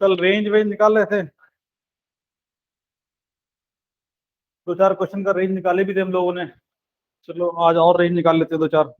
कल रेंज वेंज निकाल रहे थे, दो चार क्वेश्चन का रेंज निकाले भी थे हम लोगों ने। चलो आज और रेंज निकाल लेते हैं दो चार।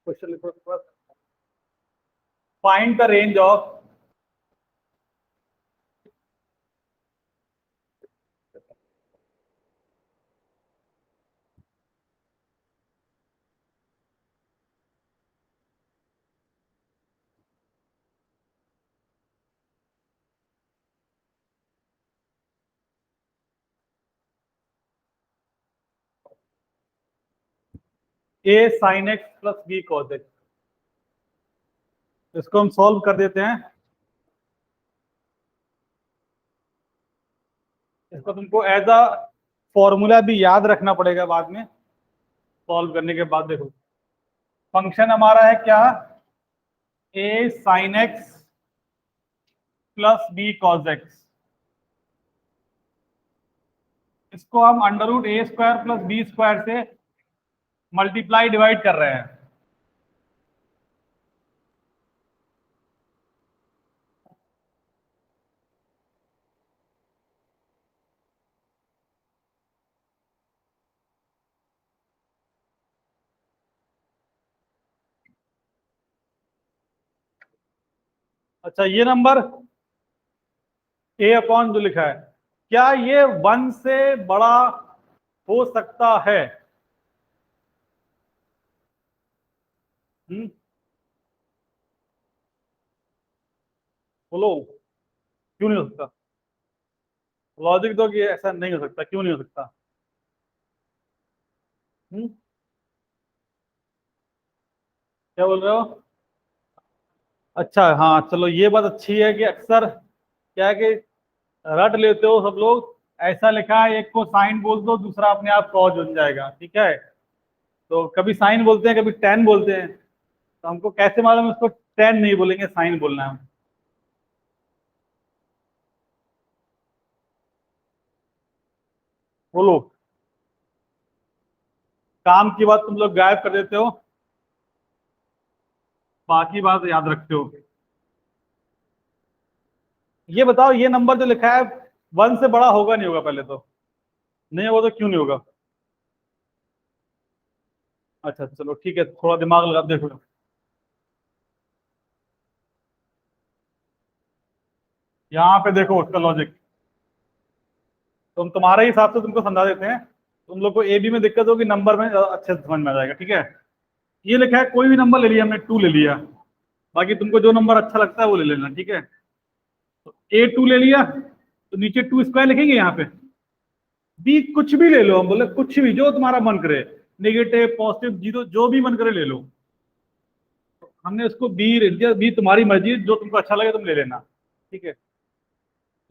क्वेश्चन लिखो, find the range of a sine x plus b cos x. इसको हम सॉल्व कर देते हैं। इसको तुमको एज अ फॉर्मूला भी याद रखना पड़ेगा बाद में सॉल्व करने के बाद। देखो फंक्शन हमारा है क्या, a sine x plus b cos x. इसको हम under root a square plus b square से मल्टीप्लाई डिवाइड कर रहे हैं। अच्छा ये नंबर ए अपॉन जो लिखा है, क्या ये वन से बड़ा हो सकता है? बोलो क्यों नहीं हो सकता? लॉजिक दो कि ऐसा नहीं हो सकता, क्यों नहीं हो सकता? हम्म क्या बोल रहे हो? अच्छा हाँ चलो ये बात अच्छी है कि अक्सर क्या है कि रट लेते हो सब लोग। ऐसा लिखा है, एक को साइन बोल दो दूसरा अपने आप कॉज बन जाएगा, ठीक है? तो कभी साइन बोलते हैं कभी टेन बोलते हैं, तो हमको कैसे मालूम उसको टेन नहीं बोलेंगे साइन बोलना है? बोलो। काम की बात तुम लोग गायब कर देते हो, बाकी बात याद रखते हो। ये बताओ ये नंबर जो लिखा है वन से बड़ा होगा नहीं होगा? पहले तो नहीं होगा, तो क्यों नहीं होगा? अच्छा चलो ठीक है, थोड़ा दिमाग लगा देखो। यहाँ पे देखो उसका लॉजिक, तुम तुम्हारे हिसाब से तुमको समझा देते हैं। तुम लोग को ए बी में दिक्कत होगी, नंबर में अच्छे से समझ में आ जाएगा, ठीक है? ये लिखा है कोई भी नंबर ले लिया, हमने टू ले लिया, बाकी तुमको जो नंबर अच्छा लगता है वो ले लेना, ठीक है? तो ए टू ले लिया तो नीचे टू स्क्वायर लिखेंगे यहाँ पे। बी कुछ भी ले लो, हम बोले कुछ भी जो तुम्हारा मन करे, नेगेटिव पॉजिटिव जीरो जो भी मन करे ले लो। हमने उसको बी ले लिया, बी तुम्हारी मर्जी, जो तुमको अच्छा लगे तुम ले लेना, ठीक है?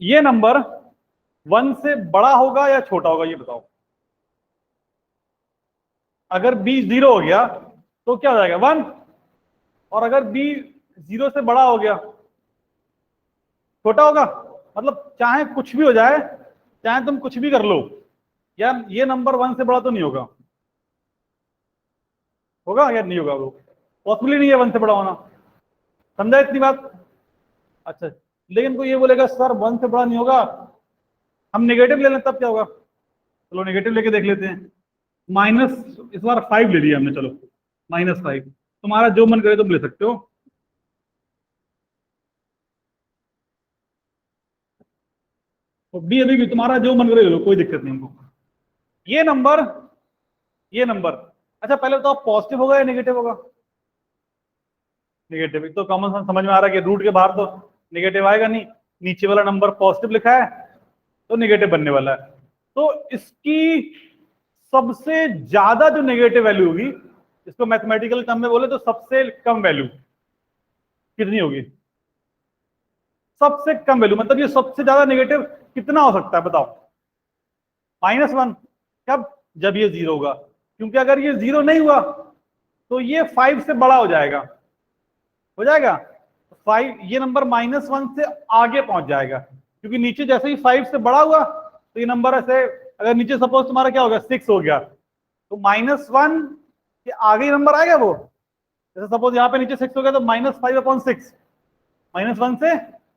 ये नंबर वन से बड़ा होगा या छोटा होगा ये बताओ। अगर बी जीरो हो गया तो क्या हो जाएगा? वन। और अगर बी जीरो से बड़ा हो गया छोटा होगा। मतलब चाहे कुछ भी हो जाए, चाहे तुम कुछ भी कर लो, यार ये नंबर वन से बड़ा तो नहीं होगा। होगा या नहीं होगा? वो पॉसिबल नहीं है वन से बड़ा होना। समझा इतनी बात? अच्छा, लेकिन कोई ये बोलेगा सर वन से बड़ा नहीं होगा, हम नेगेटिव ले लें तब क्या होगा? चलो नेगेटिव लेके देख लेते हैं। माइनस, इस बार फाइव ले लिया हमने, चलो माइनस फाइव। तुम्हारा जो मन करे तुम ले सकते हो। तो बी अभी भी तुम्हारा जो मन करे ले लो, कोई दिक्कत नहीं हमको। ये नंबर, ये नंबर, अच्छा पहले तो आप पॉजिटिव होगा या नेगेटिव होगा? नेगेटिव। तो कॉमन सेंस समझ में आ रहा है कि रूट के बाहर तो नेगेटिव आएगा नहीं। नीचे वाला नंबर पॉजिटिव लिखा है तो नेगेटिव बनने वाला है। तो इसकी सबसे ज्यादा जो नेगेटिव वैल्यू होगी, इसको मैथमेटिकल टर्म में बोले तो सबसे कम वैल्यू कितनी होगी? सबसे कम वैल्यू मतलब ये सबसे ज्यादा नेगेटिव कितना हो सकता है बताओ? -1 कब? जब ये 0 होगा, क्योंकि अगर ये 0 नहीं हुआ तो ये 5 से बड़ा हो जाएगा, हो जाएगा 5, ये नंबर -1 से आगे पहुंच जाएगा, क्योंकि नीचे जैसे ही 5 से बड़ा हुआ तो ये नंबर ऐसे, अगर नीचे सपोज तुम्हारा क्या हो गया 6 हो गया, तो -1 के आगे नंबर आएगा वो। जैसे सपोज यहाँ पे नीचे 6 हो गया तो -5/6, -1 से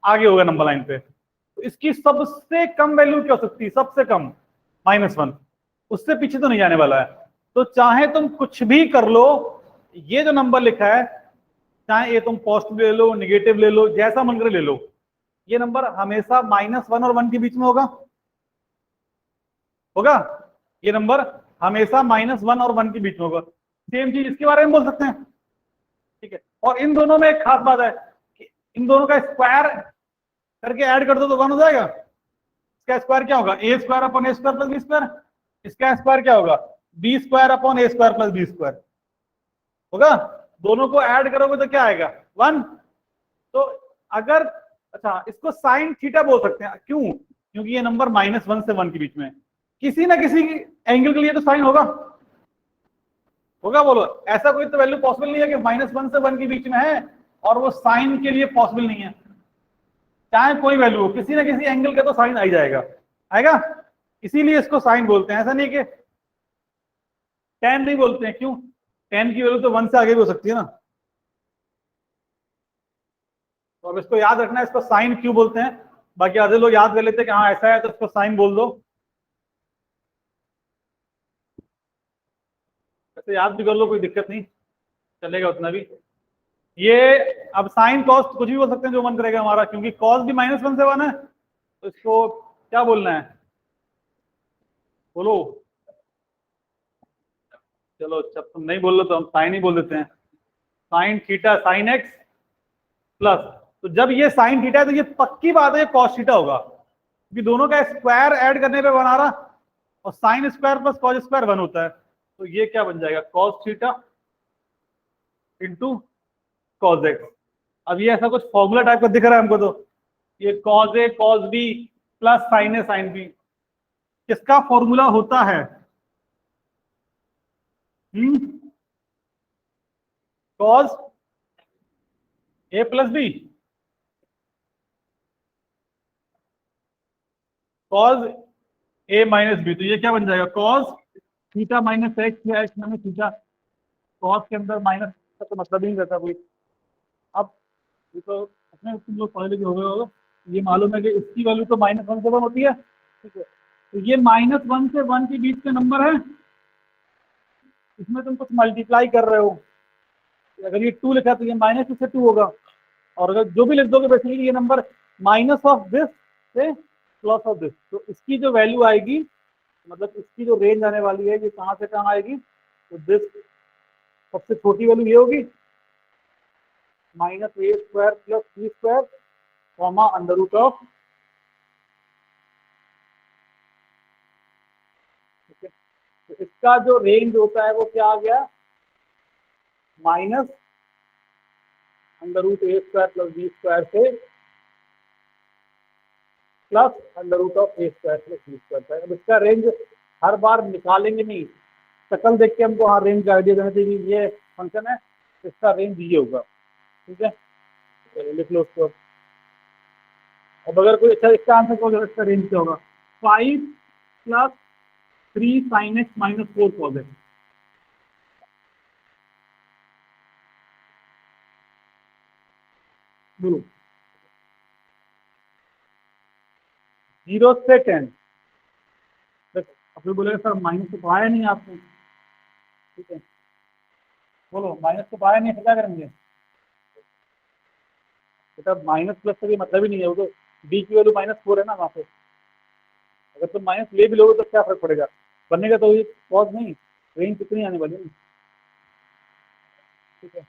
आगे होगा नंबर लाइन पे। तो इसकी सबसे कम वैल्यू क्या हो सकती है? सबसे कम -1, उससे पीछे तो नहीं जाने वाला है। तो चाहे तुम कुछ भी कर लो, ये जो नंबर लिखा है, चाहे ये तुम पॉजिटिव ले लो, निगेटिव ले लो, जैसा मन करे ले लो, ये नंबर हमेशा -1 और 1 के बीच में होगा, होगा ये नंबर हमेशा -1 और 1 के बीच में होगा। सेम चीज इसके बारे में बोल सकते हैं, ठीक है। और इन दोनों में एक खास बात है कि इन दोनों का स्क्वायर करके ऐड कर दो तो 1 हो जाएगा। इसका स्क्वायर क्या होगा? a² + a² + b²। इसका स्क्वायर क्या होगा? b² + a² + b², होगा। दोनों को ऐड करोगे तो क्या आएगा? 1। तो अगर, अच्छा, इसको साइन थीटा बोल सकते हैं, क्यों? क्योंकि ये नंबर -1 से 1 के बीच में, किसी ना किसी एंगल के लिए तो साइन होगा, होगा। बोलो, ऐसा कोई तो वैल्यू पॉसिबल नहीं है कि -1 से 1 के बीच में है और वो साइन के लिए पॉसिबल नहीं है। चाहे कोई वैल्यू हो, किसी ना किसी एंगल का तो साइन आ ही जाएगा, आएगा। इसीलिए इसको साइन बोलते हैं, ऐसा नहीं कि tan नहीं बोलते हैं। क्यों? tan की वैल्यू तो 1 से आगे भी हो सकती है ना। तो अब इसको याद रखना है, इसको साइन क्यों बोलते हैं। बाकी आधे लोग याद कर लेते हैं कि हाँ ऐसा है तो इसको साइन बोल दो, ऐसे याद भी कर लो, कोई दिक्कत नहीं, चलेगा उतना भी। ये अब साइन कॉस कुछ भी बोल सकते हैं जो मन करेगा हमारा, क्योंकि कॉस भी -1 से 1 है, तो इसको क्या बोलना है? बोलो। चलो, जब तुम नहीं बोल लो तो हम साइन ही बोल देते हैं। Sine theta sin x plus, तो जब ये साइन थीटा है तो ये पक्की बात है ये कॉस थीटा होगा, क्योंकि दोनों का स्क्वायर ऐड करने पे बना रहा, और sine square plus cos square 1 होता है। तो ये क्या बन जाएगा? Cos theta into cos x. अब ये ऐसा कुछ फॉर्मूला टाइप का दिख रहा है हमको, तो ये cos A cos B plus sign A sine B, किसका फॉर्मूला होता है? Cos A plus b, cos A minus B. तो ये क्या बन जाएगा? कॉस थीटा माइनस एक्स या एक्स माइनस थीटा। कॉस के अंदर माइनस का तो मतलब ही नहीं रहता कोई। अब ये तो अपने तुम लोग पढ़े लिखे हो गए हो, ये मालूम है कि इसकी वैल्यू तो -1 से 1 होती है, ठीक है। तो ये -1 से 1 के बीच का नंबर है, इसमें तुम कुछ मल्टीप्लाई कर रहे हो। अगर ये 2 लिखा है तो ये -2 से 2 होगा, और अगर जो भी लिख दोगे बेसिकली ये नंबर माइनस ऑफ दिस से प्लस ऑफ दिस। तो इसकी जो वैल्यू आएगी, मतलब इसकी जो रेंज आने वाली है, ये कहाँ से कहाँ आएगी? तो दिस सबसे छोटी वैल्यू ये होगी, -a² + b², √ऑफ, ठीक है। तो इसका जो रेंज होता है वो क्या आ गया? -√a² + b² से प्लस √a² + b²। अब इसका रेंज हर बार निकालेंगे नहीं, शक्ल देख के हमको हाँ रेंज का आइडिया देना चाहिए, ये फंक्शन है, इसका रेंज ये होगा, ठीक है। तो लिख लो उसको। अब अगर कोई अच्छा इसका आंसर कहोगे, इसका रेंज क्या होगा? 5 + 3 sin x - 4 cos x। बोलो। 0 से 10। अपने बोलेगा सर माइनस तो पाया नहीं आपने, ठीक है। बोलो, माइनस तो पाया नहीं, क्या करेंगे? बेटा माइनस प्लस से भी मतलब ही नहीं है, वो तो बी की वैल्यू -4 है ना वहाँ पे। अगर तुम माइनस ले भी लोगे तो क्या फर्क पड़ेगा, बनेगा तो ये कॉस नहीं, रेंज कितनी आने वाली है, ठीक है।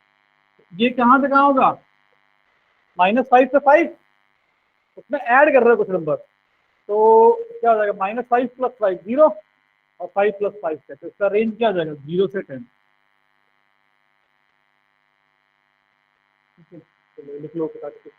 ये कहाँ से कहाँ होगा? -5 से 5, उसमें ऐड कर रहे हो कुछ नंबर, तो क्या हो जाएगा? -5 + 5 0, और 5 + 5 10। तो इसका रेंज क्या हो जाएगा? 0 से 10, ठीक है। चलो लिख लो बता दो।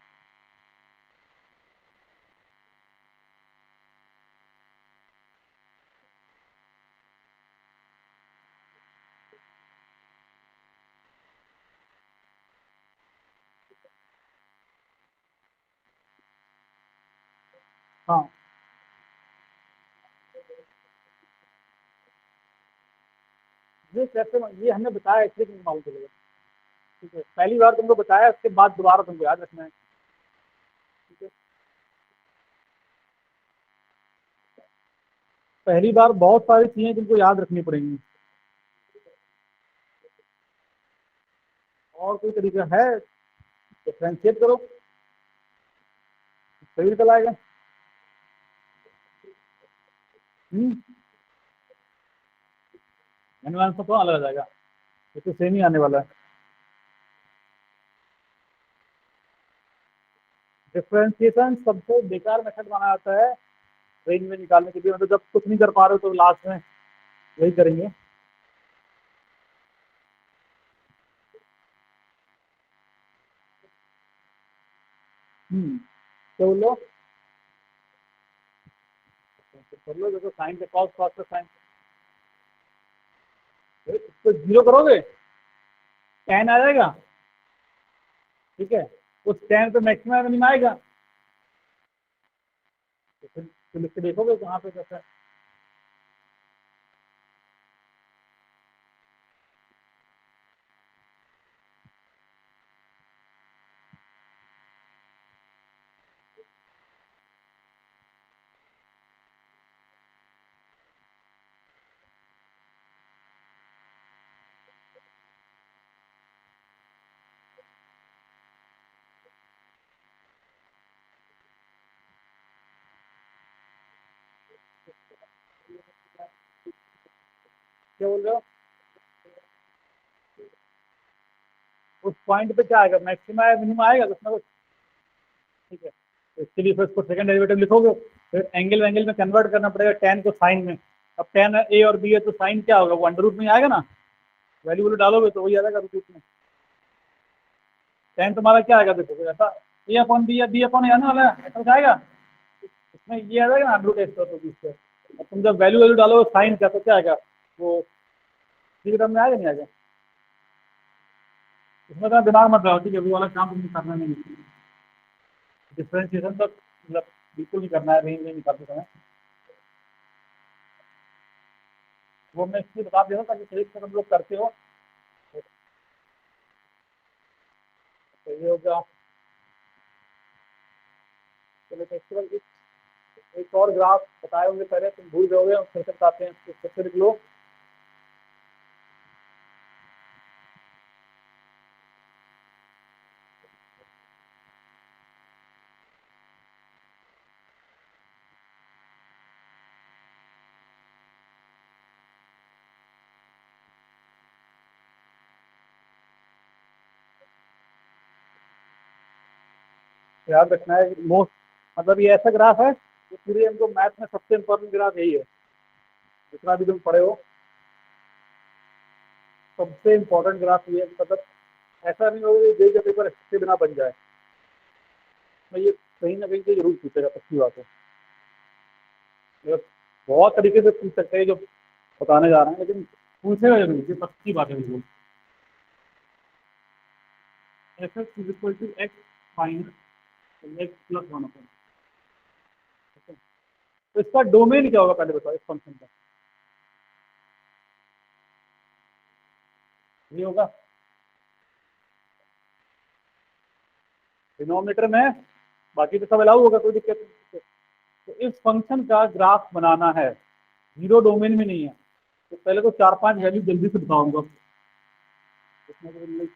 हाँ ये कैसे, ये हमने बताया इसलिए तुमको मालूम चलेगा। ठीक है, पहली बार तुमको बताया, उसके बाद दोबारा तुमको याद रखना है। ठीक है, पहली बार बहुत सारी चीजें तुमको याद रखनी पड़ेंगी। और कोई तरीका है? डिफ्रेंशिएट करो, सही निकल आएगा। आंसर तो अलग आ जाएगा, ये तो सेम ही आने वाला है। डिफ्रेंशिएशन सबसे बेकार मेथड माना जाता है रेंज में निकालने के लिए, मतलब जब कुछ नहीं कर पा रहे हो तो लास्ट में यही करेंगे। तो बोलो, कर लो, देखो साइन के कॉस, कॉस का साइन, तो जीरो करोगे टेन आ जाएगा। ठीक है, उस टेन पे मैक्सिमम मिनिमम आएगा, तो फिर लिख के देखोगे कहाँ पे कैसा है। क्या बोल रहे हो? उस पॉइंट पे क्या आएगा, मैक्सिमम आएगा मिनिमम आएगा कुछ ना कुछ। ठीक है, तो इसके लिए फिर उसको सेकंड डेरिवेटिव लिखोगे, फिर एंगल वैंगल में कन्वर्ट करना पड़ेगा टेन को साइन में। अब टेन ए और बी है तो साइन क्या होगा, वो अंडर रूट में आएगा ना, वैल्यू वैल्यू डालोगे तो वही आ जाएगा रूट में। टेन तुम्हारा क्या आएगा, देखो ऐसा ए अपॉन बी या बी अपॉन ए आने वाला है, ऐसा जाएगा, इसमें ये आ जाएगा ना अंडर रूट एक्स और बी स्क्वायर। अब तुम जब वैल्यू वैल्यू डालोगे साइन क्या, तो क्या आएगा वो ठीक टर्म में आएगा नहीं आएगा। इसमें तो दिमाग मत लगाओ, ठीक है, वो वाला काम तुमने करना नहीं है। डिफ्रेंशिएशन तो मतलब बिल्कुल नहीं करना है रेंज में निकालते समय। वो मैं इसलिए बता दे रहा हूँ ताकि सही से तुम लोग करते हो। तो ये हो गया। चलो इसके बाद एक और ग्राफ बताए होंगे पहले, तुम भूल जाओगे, और फिर से बताते हैं, तो फिर से लिख लो। याद रखना है मोस्ट, मतलब ये ऐसा ग्राफ है जो पूरे हमको मैथ में सबसे इंपॉर्टेंट ग्राफ यही है, जितना भी तुम पढ़े हो सबसे इंपॉर्टेंट ग्राफ ये है। मतलब ऐसा नहीं होगा कि जे का पेपर इसके बिना बन जाए, मैं ये कहीं ना कहीं से जरूर पूछेगा, पक्की बात है। मतलब बहुत तरीके से पूछ सकते हैं जो बताने जा रहे हैं, लेकिन पूछेगा जरूर, ये पक्की बात है बिल्कुल। F x is equal to x minus x plus one upon, तो इसका डोमेन क्या होगा पहले बताओ इस फंक्शन का। ये होगा डिनोमिनेटर में, बाकी तो सब अलाउ होगा, कोई दिक्कत नहीं। तो इस फंक्शन का ग्राफ बनाना है, जीरो डोमेन में नहीं है, तो पहले तो चार पांच वैल्यू जल्दी से बताऊंगा। इसमें तो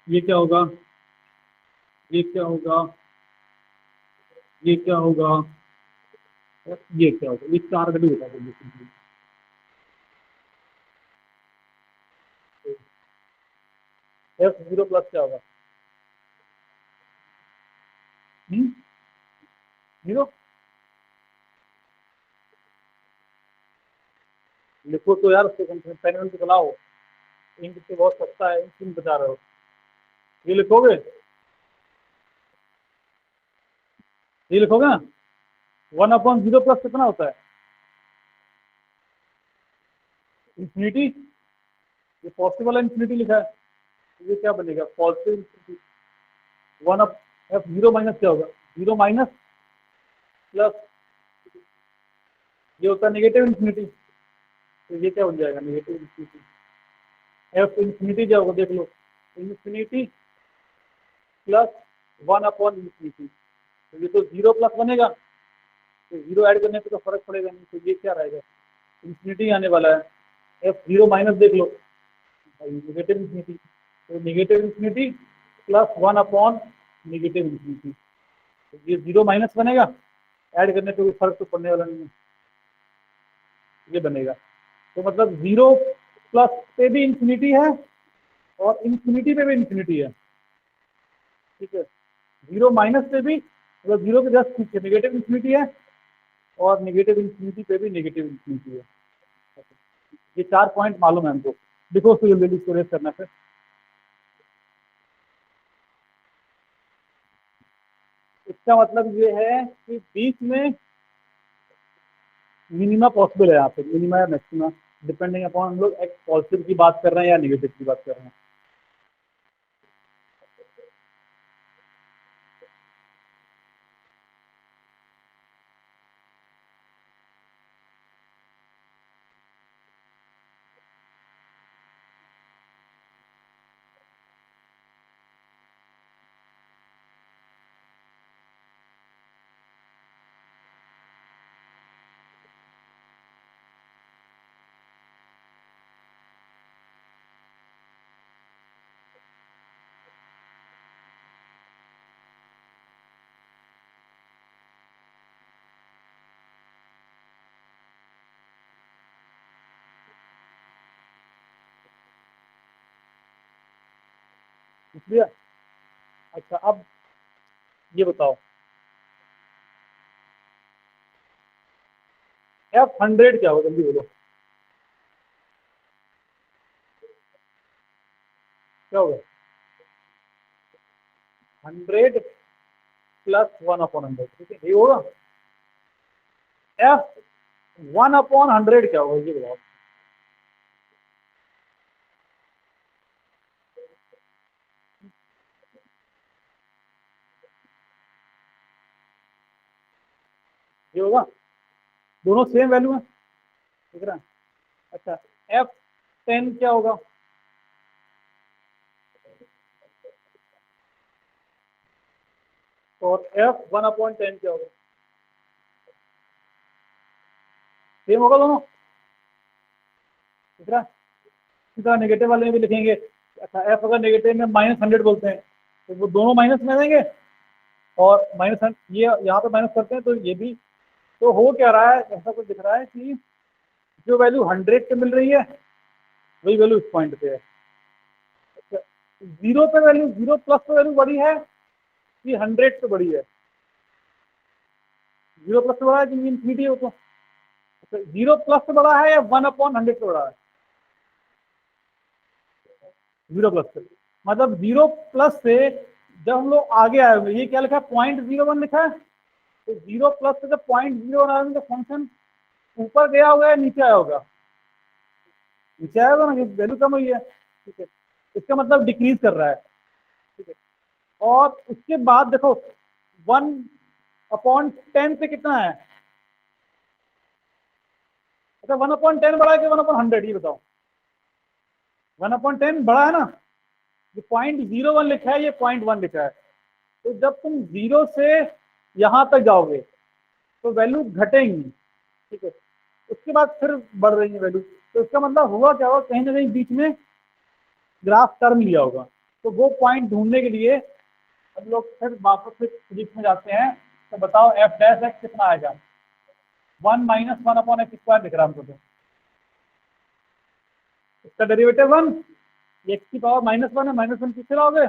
ये क्या होगा, ये क्या होगा, ये क्या होगा, और ये क्या होगा, ये चार वैल्यू बता देंगे। एफ जीरो प्लस क्या होगा, जीरो। लिखो तो यार, उसको कम से कम पेन वेन तो चलाओ, इंक से बहुत सस्ता है, इंक बचा रहे हो। ये लिखोगे, ये लिखोगे ना, वन अपॉन जीरो प्लस कितना होता है, इंफिनिटी। ये पॉसिबल है, इंफिनिटी लिखा है, तो ये क्या बनेगा, positive infinity. One up F zero minus क्या होगा, जीरो माइनस प्लस ये होता है नेगेटिव इन्फिनिटी, तो ये क्या हो जाएगा नेगेटिव इन्फिनिटी। एफ इन्फिनिटी क्या होगा देख लो, इन्फिनिटी प्लस 1/इन्फिनिटी, तो ये तो 0 प्लस बनेगा, तो 0 ऐड करने पे तो फर्क पड़ेगा नहीं, तो ये क्या रहेगा इन्फिनिटी आने वाला है। एफ 0 माइनस देख लो नेगेटिव इन्फिनिटी, तो नेगेटिव इन्फिनिटी प्लस 1/नेगेटिव इन्फिनिटी, तो ये 0 माइनस बनेगा, ऐड करने पे कोई फर्क तो पड़ने वाला नहीं है, ये बनेगा। तो मतलब 0 प्लस पे भी इन्फिनिटी है और इन्फिनिटी पे भी इन्फिनिटी है, ठीक है। 0 माइनस पे भी मतलब 0 के जस्ट पीछे नेगेटिव इन्फिनिटी है और नेगेटिव इन्फिनिटी पे भी नेगेटिव इन्फिनिटी है। ये 4 पॉइंट मालूम है हमको, देखो उसको जल्दी स्टोरेज करना फिर। इसका मतलब ये है कि बीच में मिनिमा पॉसिबल है, यहाँ पे मिनिमा या मैक्सिमा डिपेंडिंग अपॉन हम लोग एक्स पॉजिटिव की बात कर रहे हैं या नेगेटिव की बात कर रहे हैं। इसलिए अच्छा अब ये बताओ F100 क्या होगा, जल्दी बोलो क्या होगा। 100 प्लस 1/100, ठीक है ये होगा। F1/100 क्या होगा ये बताओ। ये होगा, दोनों सेम वैल्यू है, ठीक है। अच्छा F10 क्या होगा, और F1/10 क्या होगा, सेम होगा दोनों, ठीक है। इसी तरह नेगेटिव वाले में भी लिखेंगे। अच्छा एफ अगर नेगेटिव में -100 बोलते हैं तो वो दोनों माइनस में देंगे, और माइनस ये यहाँ पे माइनस करते हैं तो ये भी, तो हो क्या रहा है ऐसा कुछ दिख रहा है कि जो वैल्यू 100 पे मिल रही है वही वैल्यू इस पॉइंट पे है। अच्छा 0 पे वैल्यू 0 प्लस पे वैल्यू बड़ी है कि 100 पे बड़ी है, 0 प्लस से बड़ा है कि इन्फिनिटी हो तो। अच्छा 0 प्लस से बड़ा है या 1/100 से बड़ा है, 0 प्लस से, मतलब 0 प्लस से जब हम लोग आगे आए होंगे, ये क्या लिखा है 0.01 लिखा है, तो 0 प्लस से जब 0.01 आएंगे तो फंक्शन ऊपर गया होगा या नीचे आया होगा, नीचे आया होगा ना, वैल्यू कम हुई है, ठीक है, इसका मतलब डिक्रीज कर रहा है, ठीक है। और उसके बाद देखो 1/10 पे कितना है, अच्छा 1/10 बड़ा है कि 1/100 ये बताओ। 1/10 बड़ा है ना, ये 0.01 लिखा है, ये 0.1 लिखा है, तो जब तुम 0 से यहां तक जाओगे तो वैल्यू घटेंगी, ठीक है, उसके बाद फिर बढ़ रही है वैल्यू, तो इसका मतलब हुआ क्या होगा, कहीं ना कहीं बीच में ग्राफ टर्न लिया होगा, तो वो पॉइंट ढूंढने के लिए हम लोग फिर वापस से फिजिक्स में जाते हैं, तो बताओ एफ डैश एक्स कितना आएगा, 1 - 1/x² दिख रहा है हमको, तो इसका डेरिवेटिव 1, एक्स की पावर -1 है, -1 किससे लाओगे,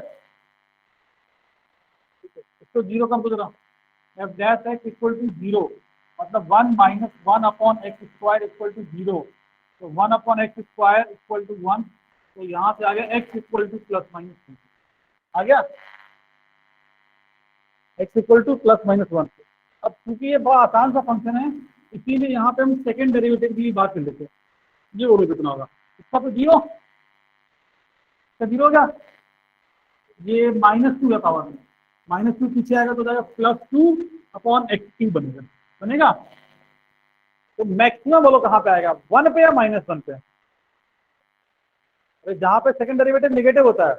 इसको 0 कम कर रहा हूँ, f dash x equal to 0, मतलब 1 - 1/x² इक्वल टू 0, तो 1/x² इक्वल टू 1, तो यहाँ से आ गया x इक्वल टू +-2 आ गया, x इक्वल टू +-1। अब क्योंकि ये बड़ा आसान सा फंक्शन है, इसीलिए यहाँ पे हम सेकेंड डेरिवेटिव की बात कर लेते हैं, ये बोलो कितना होगा, इसका तो 0, इसका 0 हो गया, ये -2 है पावर में, -2 पीछे आएगा तो जाएगा +2/x³ बनेगा। तो मैक्सिमम बोलो कहाँ पे आएगा, 1 पे या -1 पे? अरे जहां पे सेकंड डेरिवेटिव निगेटिव होता है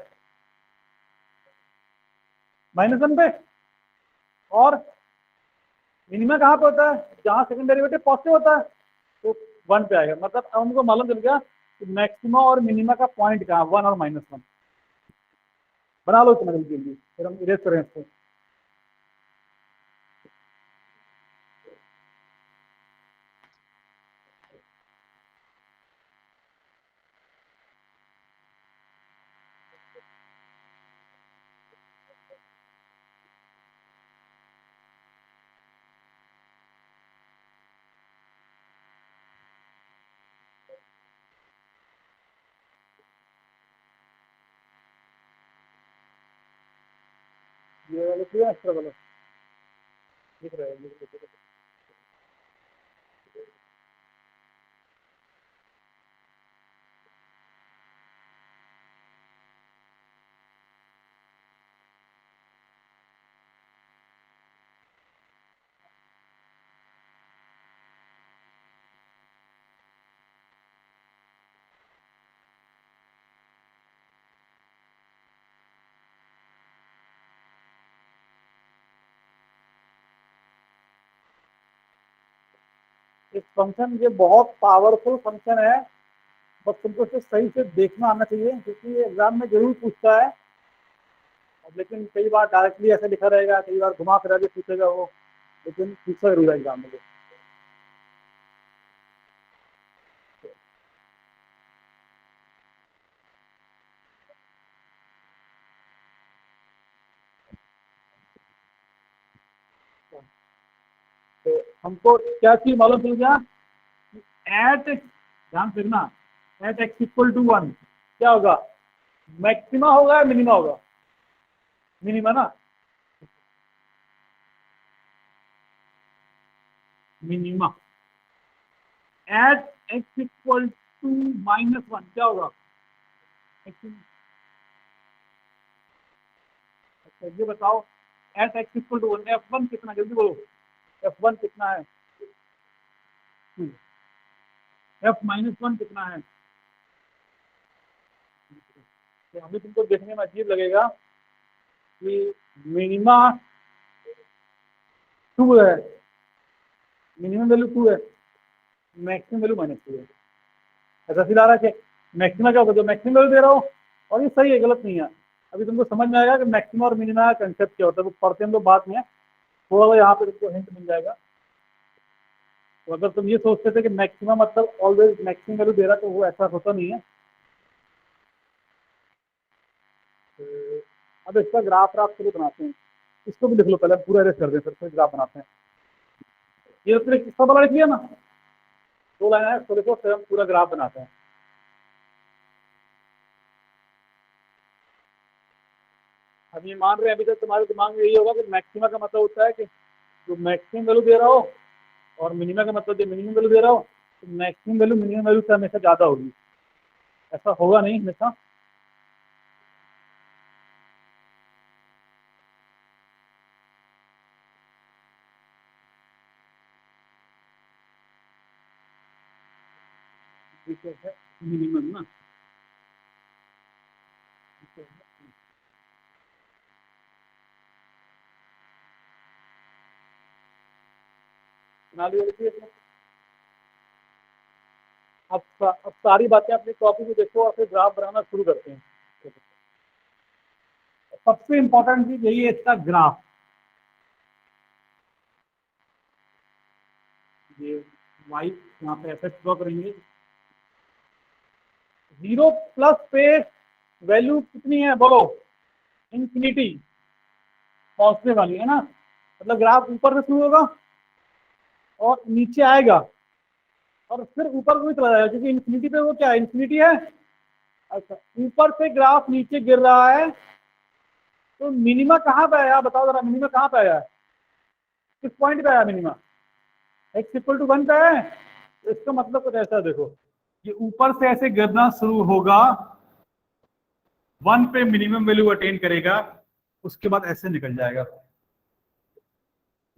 -1 पे, और मिनिमा कहाँ पे होता है, जहां सेकंड डेरिवेटिव पॉजिटिव होता है, तो 1 पे आएगा। मतलब हमको मालूम चल गया कि मैक्सिमा और मिनिमा का पॉइंट कहाँ, 1 और -1। बना लो इतना जल्दी, फिर हम इरेज करें इसको। ये वाला क्लियर, एक्स्ट्रा वाला दिख रहा है। इस फंक्शन ये बहुत पावरफुल फंक्शन है, बस तुमको इसे सही से देखना आना चाहिए, क्योंकि ये एग्जाम में जरूर पूछता है। लेकिन कई बार डायरेक्टली ऐसे लिखा रहेगा, कई बार घुमा फिरा के पूछेगा वो, लेकिन पूछा जरूर है एग्जाम में। तो हमको क्या चीज मालूम चल गया, एट, ध्यान फिरना, एट x=1 क्या होगा, मैक्सिमा होगा या मिनिमा होगा, मिनिमा ना, मिनिमा। एट x=-1 क्या होगा, अच्छा ये बताओ, एट x=1 f1 कितना, जल्दी बोलो, f1 कितना है, f-1 कितना है। तो अभी तुमको देखने में अजीब लगेगा कि मिनिमा 2 है, मिनिमम वैल्यू 2 है, मैक्सिमम वैल्यू -2 है। ऐसा फील आ रहा है कि मैक्सिमा क्या होगा, जो मैक्सिमम वैल्यू दे रहा हो, और ये सही है, गलत नहीं है। अभी तुमको समझ में आएगा कि मैक्सिमा और मिनिमा का कंसेप्ट क्या होता है, वो पढ़ते हम लोग बात में, थोड़ा सा यहाँ पे तुमको हिंट मिल जाएगा। तो अगर तुम ये सोचते थे कि मैक्सिमम मतलब ऑलवेज मैक्सिमम वैल्यू दे रहा, तो वो ऐसा होता नहीं है। तो अब इसका ग्राफ राफ शुरू बनाते हैं, इसको भी लिख लो पहले, पूरा रेस कर दें, फिर ग्राफ बनाते हैं। ये तो किसका वाला लिख लिया ना, 2 लाइन है, इसको लिखो, फिर हम पूरा ग्राफ बनाते हैं। अब ये मान रहे हैं, अभी तक तुम्हारे दिमाग में यही होगा कि मैक्सिमा का मतलब होता है कि जो मैक्सिमम वैल्यू दे रहा हो, और मिनिमा का मतलब जो मिनिमम वैल्यू दे रहा हो, तो मैक्सिमम वैल्यू मिनिमम वैल्यू से हमेशा ज़्यादा होगी। ऐसा होगा नहीं हमेशा। है मिनिमम ना, बना लिया देखिए। अब सारी बातें अपनी कॉपी में देखो, और फिर ग्राफ बनाना शुरू करते हैं। सबसे इंपॉर्टेंट चीज यही है, इसका ग्राफ। ये वाई यहाँ पे एफ ड्रॉ करेंगे, 0+ पे वैल्यू कितनी है बोलो, इंफिनिटी, पॉजिटिव वाली है ना, मतलब ग्राफ ऊपर से शुरू होगा और नीचे आएगा, और फिर ऊपर को भी चला जाएगा, क्योंकि इंफिनिटी पे वो क्या है, इंफिनिटी है। अच्छा, ऊपर से ग्राफ नीचे गिर रहा है, तो मिनिमा कहाँ पे आया, बताओ जरा, मिनिमा कहाँ पे आया, किस पॉइंट पे आया मिनिमा, x=1 पे है। तो इसका मतलब कुछ ऐसा देखो, ये ऊपर से ऐसे गिरना शुरू होगा, 1 पे मिनिमम वैल्यू अटेन करेगा, उसके बाद ऐसे निकल जाएगा।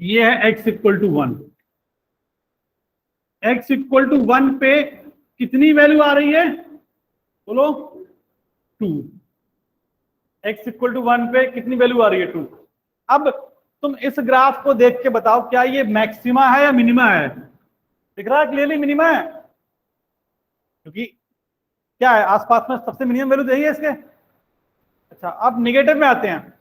ये है x equal to 1। x equal to 1 पे कितनी वैल्यू आ रही है बोलो? 2। x इक्वल टू 1 पे कितनी वैल्यू आ रही है? 2। अब तुम इस ग्राफ को देख के बताओ क्या ये मैक्सिमा है या मिनिमा है? दिख रहा है क्लियरली मिनिमा है, क्योंकि क्या है आसपास में सबसे मिनिमम वैल्यू यही है इसके। अच्छा, अब निगेटिव में आते हैं।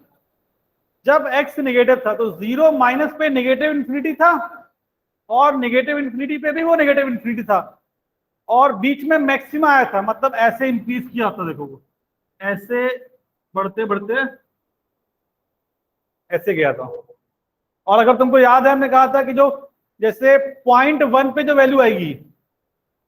जब x निगेटिव था तो 0 माइनस पे निगेटिव इंफिनिटी था, और निगेटिव इंफिनिटी पे भी वो निगेटिव इंफिनिटी था, और बीच में मैक्सिमा आया था, मतलब ऐसे इंक्रीज किया था। देखो वो ऐसे बढ़ते बढ़ते ऐसे गया था। और अगर तुमको याद है हमने कहा था कि जो जैसे 0.1 पे जो वैल्यू आएगी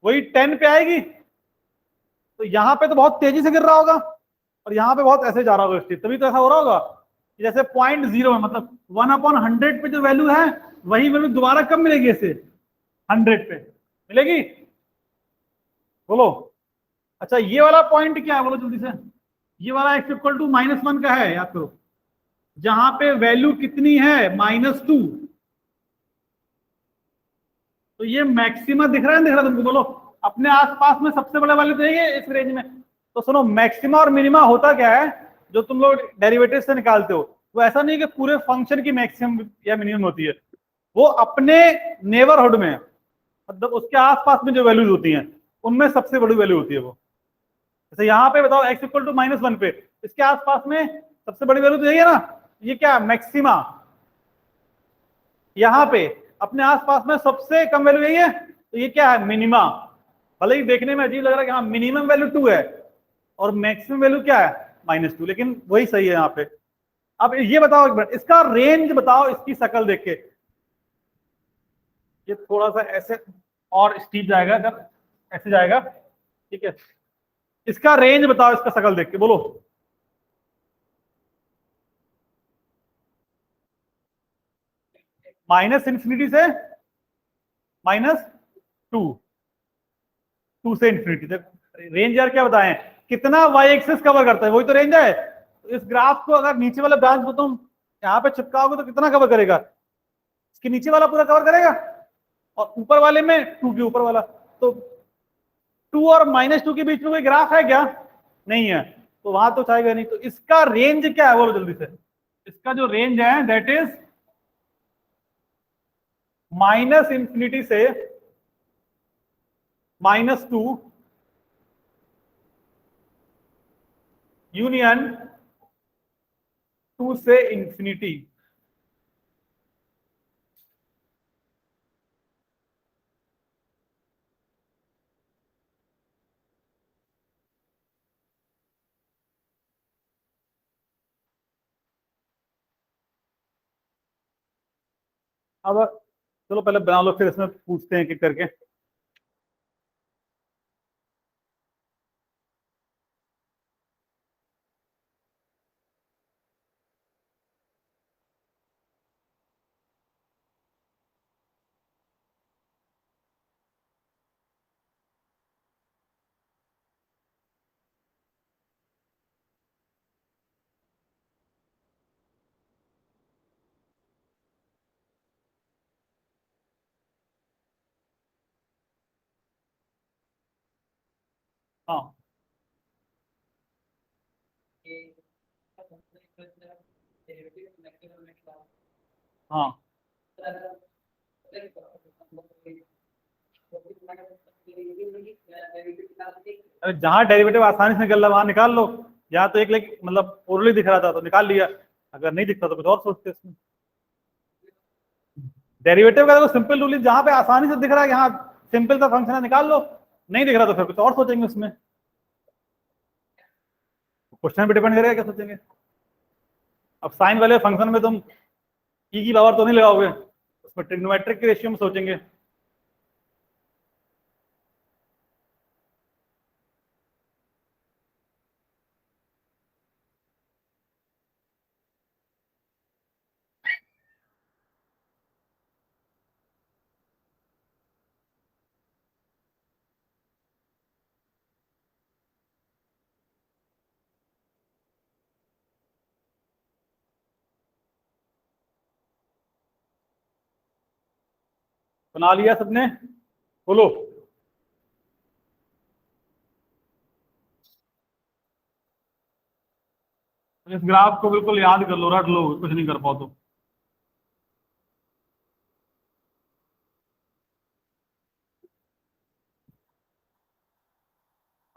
वही 10 पे आएगी, तो यहाँ पे तो बहुत तेजी से गिर रहा होगा और यहाँ पे बहुत ऐसे जा रहा होगा स्टेप, तभी तो ऐसा हो रहा होगा कि जैसे 0.0 में मतलब 1/100 पे जो वैल्यू है वही वैल्यू दोबारा कब मिलेगी? ऐसे 100 पे मिलेगी। बोलो। अच्छा, ये वाला पॉइंट क्या है बोलो जल्दी से? ये वाला x इक्वल टू -1 का है, याद करो। जहां पे वैल्यू कितनी है? -2। तो ये मैक्सिमा दिख रहा है, दिख रहा है तुमको? बोलो। अपने आसपास में सबसे बड़ा वैल्यू देंगे इस रेंज में। तो सुनो, मैक्सिमा और मिनिमा होता क्या है जो तुम लोग डेरिवेटिव से निकालते हो, वो ऐसा नहीं कि पूरे फंक्शन की मैक्सिमम या मिनिमम होती है, वो अपने नेबरहुड में, मतलब उसके आसपास में जो वैल्यूज होती हैं उनमें सबसे बड़ी वैल्यू होती है वो। जैसे यहाँ पे बताओ x इक्वल टू -1 पे इसके आसपास में सबसे बड़ी वैल्यू तो यही है ना, ये क्या मैक्सिमा। यहाँ पे अपने आसपास में सबसे कम वैल्यू यही है, तो ये क्या है? मिनिमा। भले ही देखने में अजीब लग रहा है कि हाँ मिनिमम वैल्यू 2 है और मैक्सिमम वैल्यू क्या है? -2, लेकिन वही सही है यहाँ पे। अब ये बताओ एक मिनट, इसका रेंज बताओ इसकी शक्ल देख के। ये थोड़ा सा ऐसे और स्टीप जाएगा, अगर ऐसे जाएगा, ठीक है। इसका रेंज बताओ इसका शक्ल देख के, बोलो। -∞ से -2, 2 से इंफिनिटी तक। रेंज यार क्या बताएं, कितना वाई एक्सिस कवर करता है, वही तो रेंज है। तो इस ग्राफ को अगर नीचे वाले ब्रांच को तुम यहाँ पे चिपकाओगे तो कितना कवर करेगा? इसके नीचे वाला पूरा कवर करेगा, और ऊपर वाले में 2 के ऊपर वाला। तो 2 और -2 के बीच में कोई ग्राफ है क्या? नहीं है, तो वहां तो चाहेगा नहीं। तो इसका रेंज क्या है बोलो जल्दी से? इसका जो रेंज है दैट इज -∞ से -2 यूनियन 2 से इंफिनिटी। अब चलो पहले बना लो, फिर इसमें पूछते हैं कि करके। हाँ हाँ, अरे जहां डेरिवेटिव आसानी से निकल रहा वहां निकाल लो। यहाँ तो एक लेक मतलब ओरली दिख रहा था तो निकाल लिया, अगर नहीं दिखता तो कुछ और सोचते इसमें। डेरिवेटिव का तो सिंपल रूल, जहां पे आसानी से दिख रहा है कि हाँ सिंपल सा फंक्शन है, निकाल लो। नहीं दिख रहा तो फिर कुछ और सोचेंगे उसमें। क्वेश्चन पे डिपेंड करेगा क्या सोचेंगे। अब साइन वाले फंक्शन में तुम की पावर तो नहीं लगाओगे, उसमें ट्रिग्नोमेट्रिक के रेशियो में सोचेंगे। बना लिया सबने? बोलो। इस ग्राफ को बिल्कुल याद कर लो, रट लो, कुछ नहीं कर पाओ तो।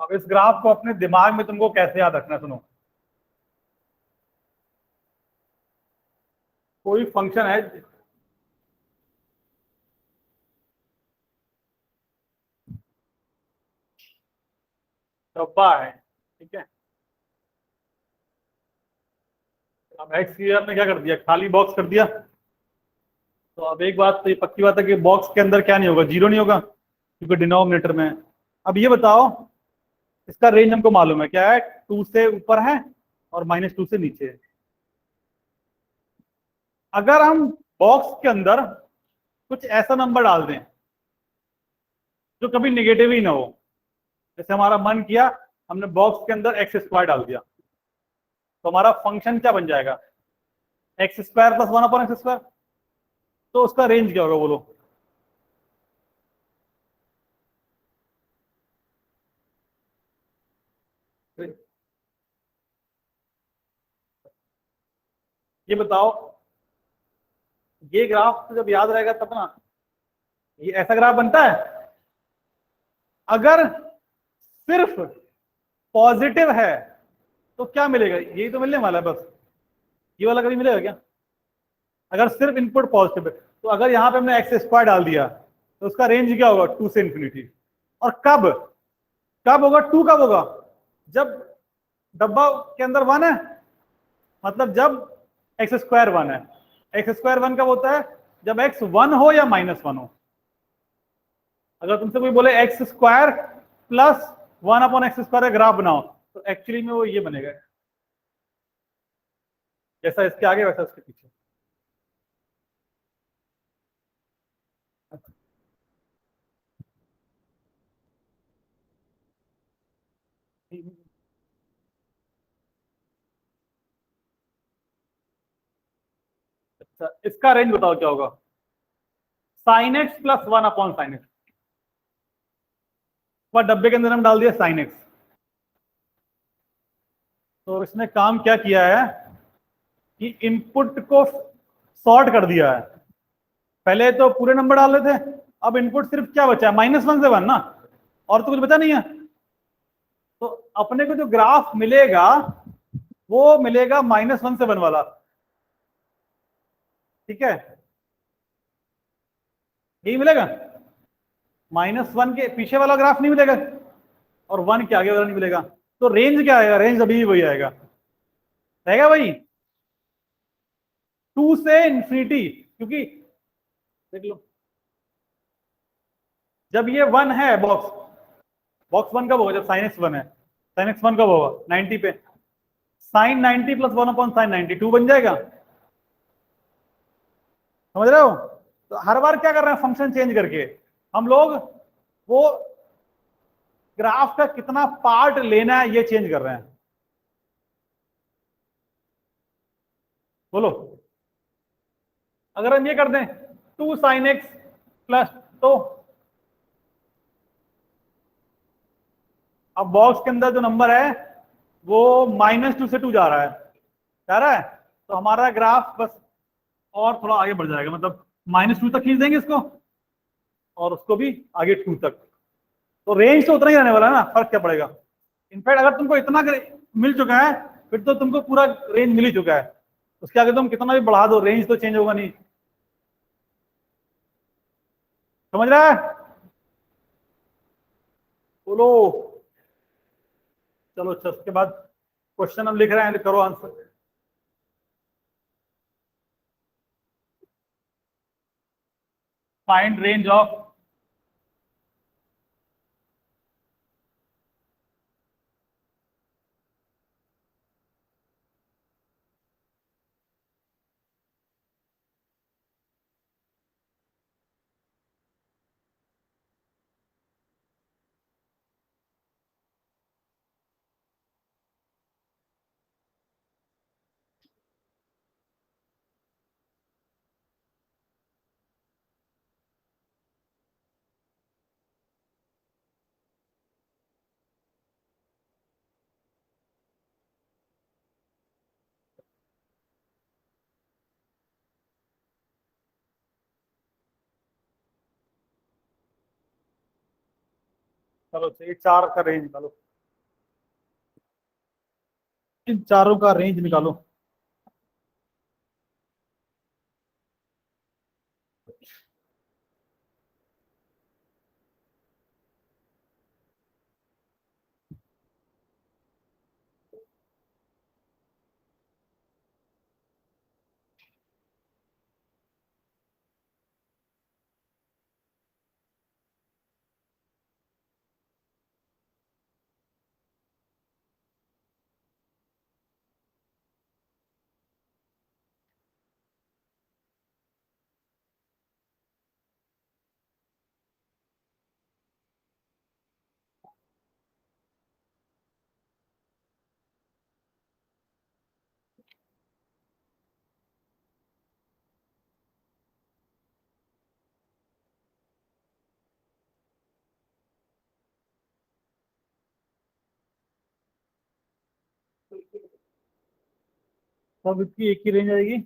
अब इस ग्राफ को अपने दिमाग में तुमको कैसे याद रखना है, सुनो। कोई फंक्शन है, डब्बा है, ठीक है। अब एक्स की आपने क्या कर दिया, खाली बॉक्स कर दिया। तो अब एक बात तो ये पक्की बात है कि बॉक्स के अंदर क्या नहीं होगा, जीरो नहीं होगा, क्योंकि डिनोमिनेटर में है। अब ये बताओ, इसका रेंज हमको मालूम है क्या है, 2 से ऊपर है और -2 से नीचे है। अगर हम बॉक्स के अंदर कुछ ऐसा नंबर डाल दें जो कभी निगेटिव ही ना हो, जैसे हमारा मन किया, हमने बॉक्स के अंदर एक्स स्क्वायर डाल दिया, तो हमारा फंक्शन क्या बन जाएगा, एक्स स्क्वायर प्लस 1/x²। तो उसका रेंज क्या होगा, बोलो। ये बताओ, ये ग्राफ तो जब याद रहेगा तब ना, ये ऐसा ग्राफ बनता है। अगर सिर्फ पॉजिटिव है तो क्या मिलेगा, यही तो मिलने वाला है बस। ये वाला कभी मिलेगा क्या, अगर सिर्फ इनपुट पॉजिटिव है। तो अगर यहाँ पे हमने एक्स स्क्वायर डाल दिया तो उसका रेंज क्या होगा, 2 से इंफिनिटी। और कब कब होगा, 2 कब होगा, जब डब्बा के अंदर 1 है, मतलब जब एक्स स्क्वायर 1 है। एक्स स्क्वायर 1 कब होता है, जब एक्स 1 हो या -1 हो। अगर तुमसे कोई बोले एक्स स्क्वायर प्लस 1/x² का ग्राफ बनाओ, तो एक्चुअली में वो ये बनेगा, जैसा इसके आगे वैसा इसके पीछे। अच्छा, इसका रेंज बताओ क्या होगा, sin x plus 1/sin x। पर डब्बे के अंदर हम डाल दिया sin x। तो इसने काम क्या किया है कि इनपुट को सॉर्ट कर दिया है। पहले तो पूरे नंबर डाल रहे थे, अब इनपुट सिर्फ क्या बचा है, -1 से 1 ना, और तो कुछ बचा नहीं है। तो अपने को जो ग्राफ मिलेगा वो मिलेगा -1 से 1 वाला, ठीक है। यही मिलेगा, -1 के पीछे वाला ग्राफ नहीं मिलेगा, और 1 के आगे वाला नहीं मिलेगा। तो रेंज क्या आएगा, रेंज अभी भी वही आएगा, रहेगा वही, 2 से इंफिनिटी। क्योंकि देख लो, जब ये 1 है बॉक्स, बॉक्स 1 कब होगा, जब sin x 1 है। sin x 1 कब होगा, 90 पे। sin 90 प्लस 1/sin 90 2 बन जाएगा, समझ रहे हो। तो हर बार क्या कर रहे हैं, फंक्शन चेंज करके हम लोग वो ग्राफ का कितना पार्ट लेना है ये चेंज कर रहे हैं। बोलो, अगर हम ये कर दें 2 sin x प्लस, तो अब बॉक्स के अंदर जो नंबर है वो -2 से 2 जा रहा है। तो हमारा ग्राफ बस और थोड़ा आगे बढ़ जाएगा, मतलब -2 तक खींच देंगे इसको, और उसको भी आगे 2 तक। तो रेंज तो उतना ही रहने वाला है ना, फर्क क्या पड़ेगा। इनफैक्ट अगर तुमको इतना मिल चुका है, फिर तो तुमको पूरा रेंज मिल ही चुका है, उसके आगे तुम कितना भी बढ़ा दो रेंज तो चेंज होगा नहीं, समझ रहा है। बोलो। चलो अच्छा, उसके बाद क्वेश्चन हम लिख रहे हैं, तो करो आंसर। फाइंड रेंज ऑफ, चलो ये 4 का रेंज निकालो, इन चारों का रेंज निकालो। सब इसकी एक ही रेंज आएगी।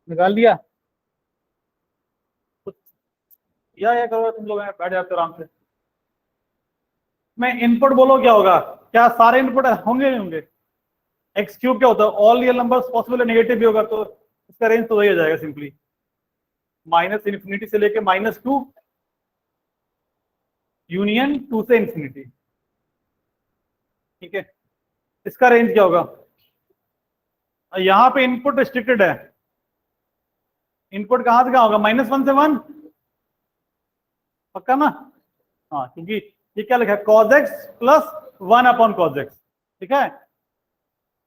निकाल लिया? या करो तुम लोग, बैठ जाते हो आराम से। मैं इनपुट बोलो क्या होगा, क्या सारे इनपुट होंगे नहीं होंगे? एक्स क्यूब क्या होता है, all real numbers possible negative भी होगा, तो इसका रेंज तो वही हो जाएगा सिंपली, माइनस इन्फिनिटी से लेके -2 यूनियन 2 से इंफिनिटी। ठीक है, इसका रेंज क्या होगा? यहां पे इनपुट रिस्ट्रिक्टेड है, इनपुट कहां से कहां होगा? -1 से 1, पक्का ना? हाँ, क्योंकि ये क्या लिखा है, cos x plus 1/cos x। ठीक है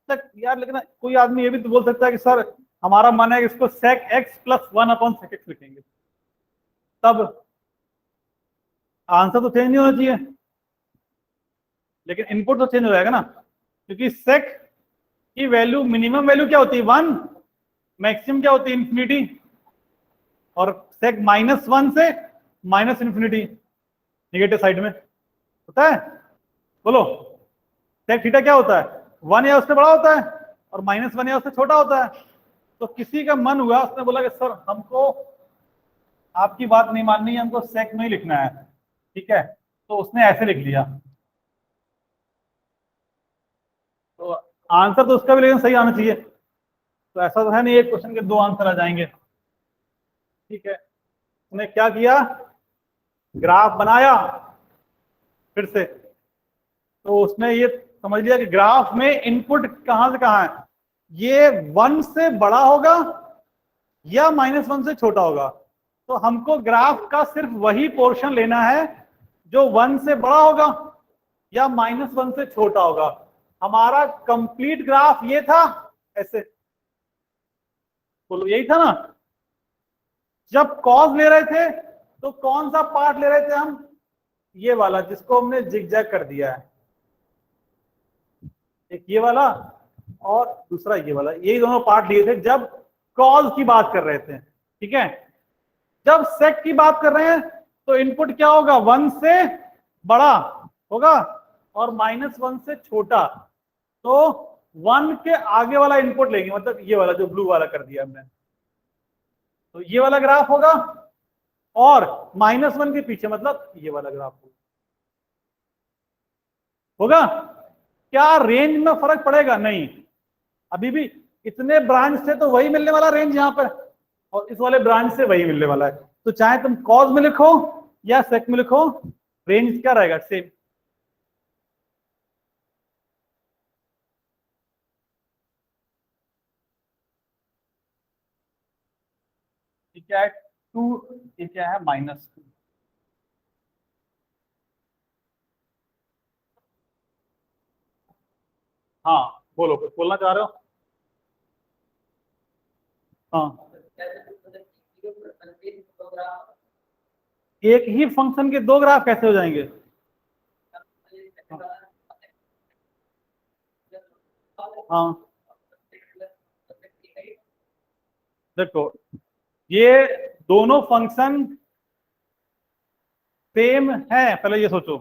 तक यार, लेकिन कोई आदमी ये भी तो बोल सकता है कि सर हमारा मन है कि इसको sec x plus 1/sec x लिखेंगे, तब आंसर तो चेंज नहीं होना चाहिए, लेकिन इनपुट तो चेंज हो जाएगा ना, क्योंकि sec की वैल्यू, मिनिमम वैल्यू क्या होती है 1, मैक्सिमम क्या होती है इंफिनिटी, और sec -1 से माइनस इंफिनिटी निगेटिव साइड में होता है। बोलो sec थीटा क्या होता है, 1 या उससे बड़ा होता है, और -1 या उससे छोटा होता है। तो किसी का मन हुआ, उसने बोला कि सर हमको आपकी बात नहीं माननी है, हमको sec में ही लिखना है। ठीक है, तो उसने ऐसे लिख लिया, तो आंसर तो उसका भी लेकिन सही आना चाहिए। तो ऐसा तो है नहीं एक क्वेश्चन के 2 आंसर आ जाएंगे। ठीक है, उसने क्या किया, ग्राफ बनाया फिर से, तो उसने ये समझ लिया कि ग्राफ में इनपुट कहां से कहां है, ये 1 से बड़ा होगा या -1 से छोटा होगा। तो हमको ग्राफ का सिर्फ वही पोर्शन लेना है जो 1 से बड़ा होगा या -1 से छोटा होगा। हमारा कंप्लीट ग्राफ ये था, ऐसे बोलो, यही था ना। जब कॉज ले रहे थे तो कौन सा पार्ट ले रहे थे हम, ये वाला जिसको हमने जिगजैग कर दिया है, एक ये वाला और दूसरा ये वाला, यही दोनों पार्ट लिए थे जब कॉज की बात कर रहे थे। ठीक है, जब सेक की बात कर रहे हैं तो इनपुट क्या होगा, 1 से बड़ा होगा और -1 से छोटा। तो 1 के आगे वाला इनपुट लेंगे, मतलब ये वाला जो ब्लू वाला कर दिया हमने, तो ये वाला ग्राफ होगा, और -1 के पीछे मतलब ये वाला ग्राफ होगा। क्या रेंज में फर्क पड़ेगा? नहीं, अभी भी इतने ब्रांच थे तो वही मिलने वाला रेंज यहां पर। और इस वाले ब्रांच से वही मिलने वाला है। तो चाहे तुम कॉज में लिखो या सेक में लिखो, रेंज क्या रहेगा, सेम। ये क्या है, 2, ये क्या है, -2। हाँ बोलो, कुछ बोलना चाह रहे हो? हाँ, एक ही फंक्शन के दो ग्राफ कैसे हो जाएंगे? हाँ देखो, ये दोनों फंक्शन सेम है, पहले ये सोचो।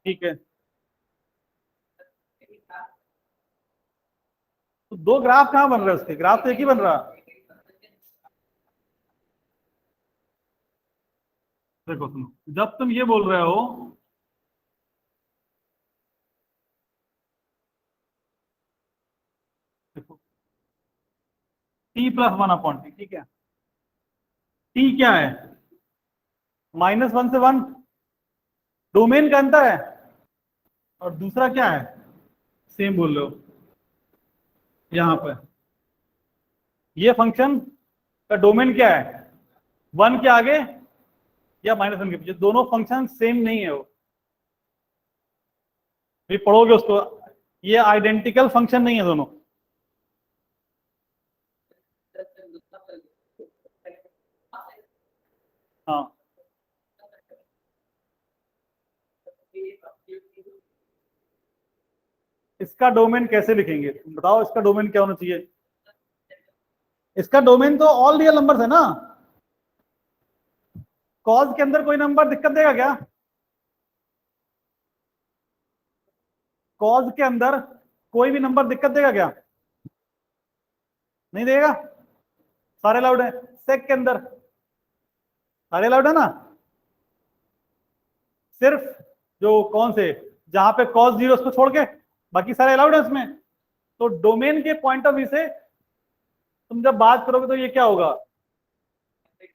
ठीक है, तो दो ग्राफ कहाँ बन रहे हैं उसके? ग्राफ तो एक ही बन रहा है। देखो सुनो, जब तुम ये बोल रहे हो, देखो t+1/t, ठीक है। t क्या है? -1 से 1, डोमेन का अंतर है। और दूसरा क्या है? सेम बोल रहे हो यहाँ पे, ये फंक्शन का डोमेन क्या है? 1 के आगे या -1 के पीछे? दोनों फंक्शन सेम नहीं है वो, भी पढ़ोगे उसको, ये आइडेंटिकल फंक्शन नहीं है दोनों। हाँ, इसका डोमेन कैसे लिखेंगे तुम बताओ, इसका डोमेन क्या होना चाहिए? इसका डोमेन तो ऑल रियल नंबर्स है ना। कॉज के अंदर कोई नंबर दिक्कत देगा क्या? कॉज के अंदर कोई भी नंबर दिक्कत देगा क्या? नहीं देगा, सारे अलाउड है। सेक के अंदर सारे अलाउड है ना, सिर्फ जो कौन से, जहां पे कॉज 0 उसको छोड़ के बाकी सारे अलाउड है उसमें। तो डोमेन के पॉइंट ऑफ व्यू से तुम जब बात करोगे तो ये क्या होगा,